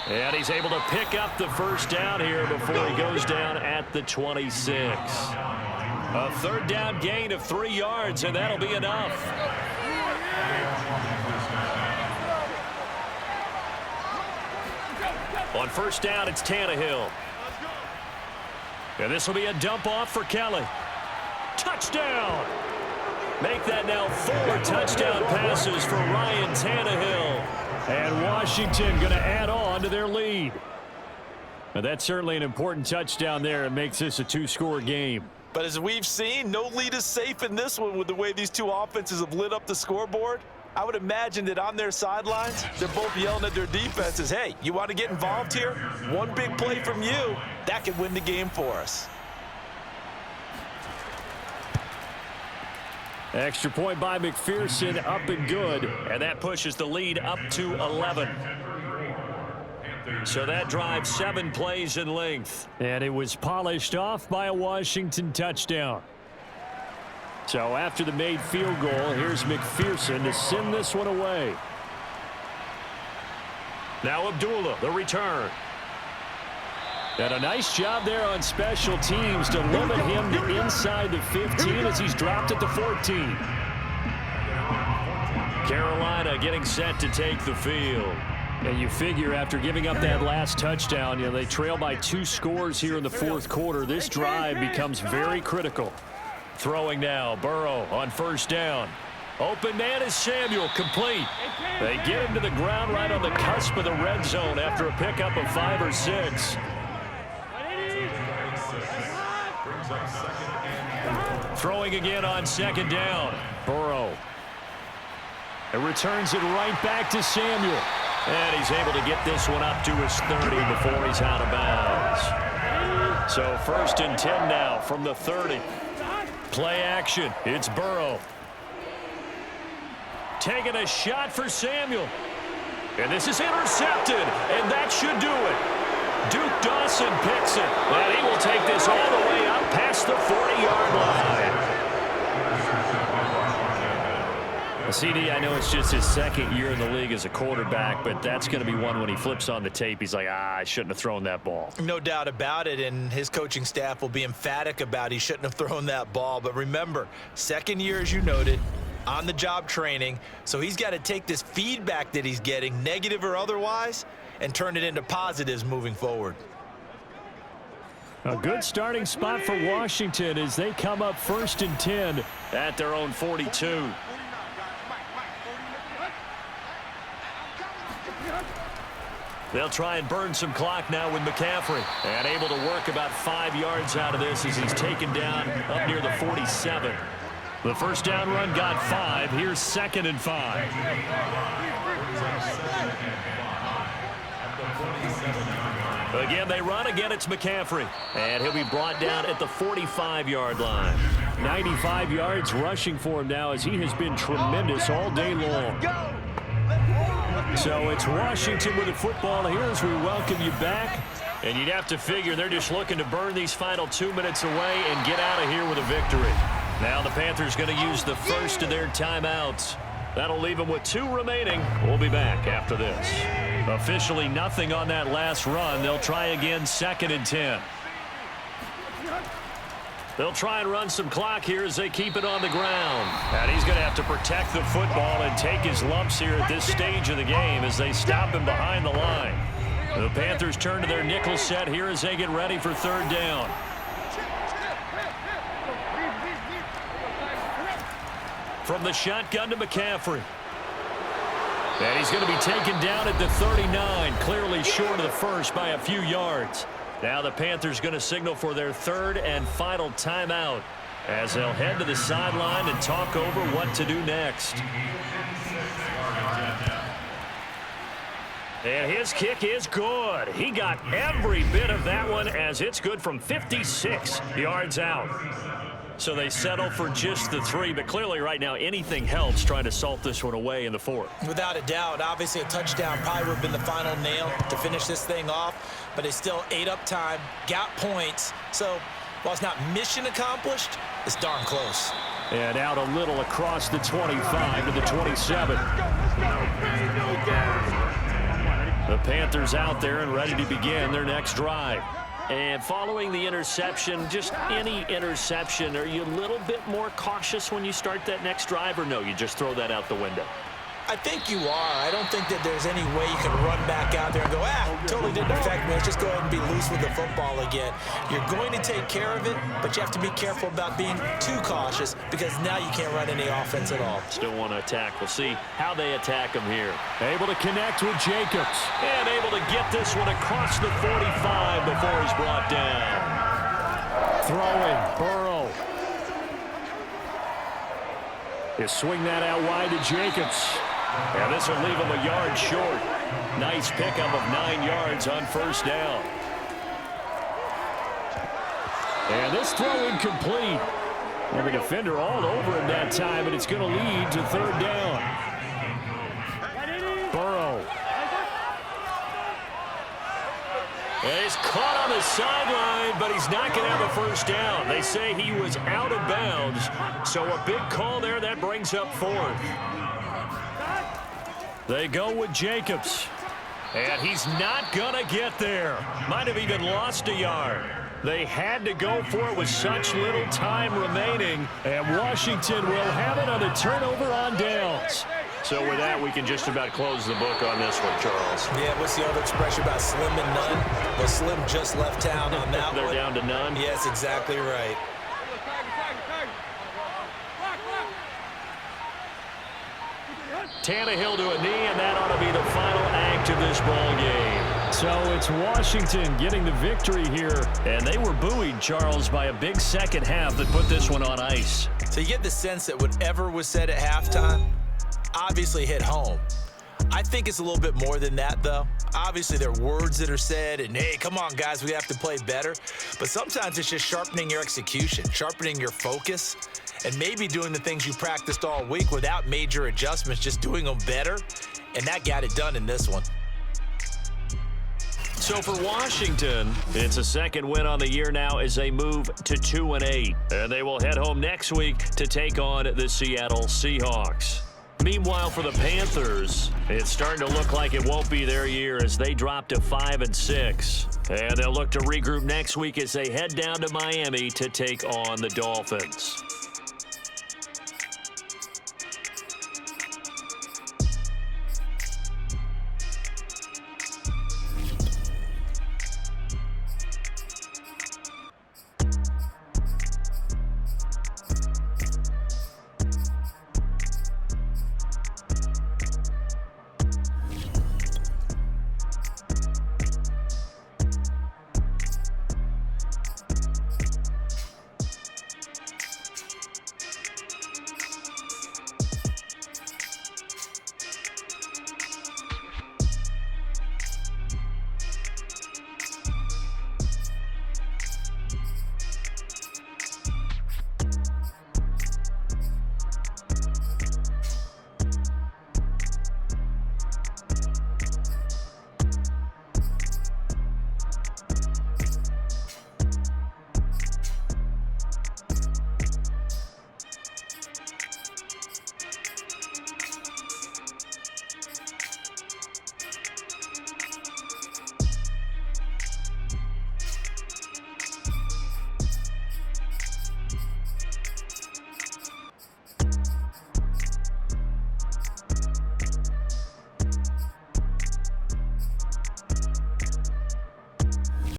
And he's able to pick up the 1st down here before he goes down at the 26. A 3rd down gain of 3 yards, and that'll be enough. On 1st down, it's Tannehill. And this will be a dump off for Kelly. Touchdown! Make that now 4 touchdown passes for Ryan Tannehill. And Washington going to add on to their lead. Now that's certainly an important touchdown there. It makes this a 2-score game. But as we've seen, no lead is safe in this one with the way these two offenses have lit up the scoreboard. I would imagine that on their sidelines, they're both yelling at their defenses, hey, you want to get involved here? One big play from you, that could win the game for us. Extra point by McPherson, up and good. And that pushes the lead up to 11. So that drive 7 plays in length. And it was polished off by a Washington touchdown. So after the made field goal, here's McPherson to send this one away. Now Abdullah, the return. And a nice job there on special teams to limit him to inside the 15 as he's dropped at the 14. Carolina getting set to take the field. And you figure after giving up that last touchdown, they trail by 2 scores here in the 4th quarter. This drive becomes very critical. Throwing now, Burrow on 1st down. Open man is Samuel, complete. They get him to the ground right on the cusp of the red zone after a pickup of 5 or 6. Throwing again on 2nd down. Burrow. And returns it right back to Samuel. And he's able to get this one up to his 30 before he's out of bounds. So 1st and 10 now from the 30. Play action. It's Burrow. Taking a shot for Samuel. And this is intercepted. And that should do it. Duke Dawson picks it. And he will take this all the way up past the 40-yard line. CD, I know it's just his 2nd year in the league as a quarterback, but that's going to be one when he flips on the tape. He's like, I shouldn't have thrown that ball. No doubt about it, and his coaching staff will be emphatic about he shouldn't have thrown that ball. But remember, 2nd year, as you noted, on-the-job training, so he's got to take this feedback that he's getting, negative or otherwise, and turn it into positives moving forward. A good starting spot for Washington as they come up 1st and 10 at their own 42. They'll try and burn some clock now with McCaffrey. And able to work about 5 yards out of this as he's taken down up near the 47. The first down run got 5. Here's 2nd and 5. Again, they run. Again, it's McCaffrey. And he'll be brought down at the 45-yard line. 95 yards rushing for him now as he has been tremendous all day long. So it's Washington with the football here as we welcome you back. And you'd have to figure they're just looking to burn these final 2 minutes away and get out of here with a victory. Now the Panthers going to use the first of their timeouts. That'll leave them with 2 remaining. We'll be back after this. Officially nothing on that last run. They'll try again 2nd and 10. They'll try and run some clock here as they keep it on the ground. And he's going to have to protect the football and take his lumps here at this stage of the game as they stop him behind the line. The Panthers turn to their nickel set here as they get ready for 3rd down. From the shotgun to McCaffrey. And he's going to be taken down at the 39, clearly short of the first by a few yards. Now the Panthers going to signal for their 3rd and final timeout as they'll head to the sideline and talk over what to do next. And his kick is good. He got every bit of that one as it's good from 56 yards out. So they settle for just the 3, but clearly right now anything helps trying to salt this one away in the 4th. Without a doubt, obviously a touchdown probably would have been the final nail to finish this thing off, but they still ate up time, got points. So while it's not mission accomplished, it's darn close. And out a little across the 25 to the 27. The Panthers out there and ready to begin their next drive. And following the interception, just any interception, are you a little bit more cautious when you start that next drive, or no, you just throw that out the window? I think you are. I don't think that there's any way you can run back out there and go, totally didn't affect me. Let's just go ahead and be loose with the football again. You're going to take care of it, but you have to be careful about being too cautious because now you can't run any offense at all. Still want to attack. We'll see how they attack him here. Able to connect with Jacobs. And able to get this one across the 45 before he's brought down. Throwing, Burrow. He'll swing that out wide to Jacobs. And this will leave him a yard short. Nice pickup of 9 yards on 1st down. And this throw incomplete. And the defender all over him that time, and it's going to lead to 3rd down. Burrow. And he's caught on the sideline, but he's not going to have a 1st down. They say he was out of bounds, so a big call there that brings up 4th. They go with Jacobs, and he's not going to get there. Might have even lost a yard. They had to go for it with such little time remaining, and Washington will have it on a turnover on downs. So with that, we can just about close the book on this one, Charles. Yeah, what's the other expression about slim and none? Well, Slim just left town on that They're one. down to none? Yes, exactly right. Tannehill to a knee, and that ought to be the final act of this ball game. So it's Washington getting the victory here. And they were buoyed, Charles, by a big second half that put this one on ice. So you get the sense that whatever was said at halftime obviously hit home. I think it's a little bit more than that, though. Obviously, there are words that are said, and hey, come on, guys, we have to play better. But sometimes it's just sharpening your execution, sharpening your focus, and maybe doing the things you practiced all week without major adjustments, just doing them better. And that got it done in this one. So for Washington, it's a second win on the year now as they move to 2-8. And they will head home next week to take on the Seattle Seahawks. Meanwhile, for the Panthers, it's starting to look like it won't be their year as they drop to 5-6. And they'll look to regroup next week as they head down to Miami to take on the Dolphins.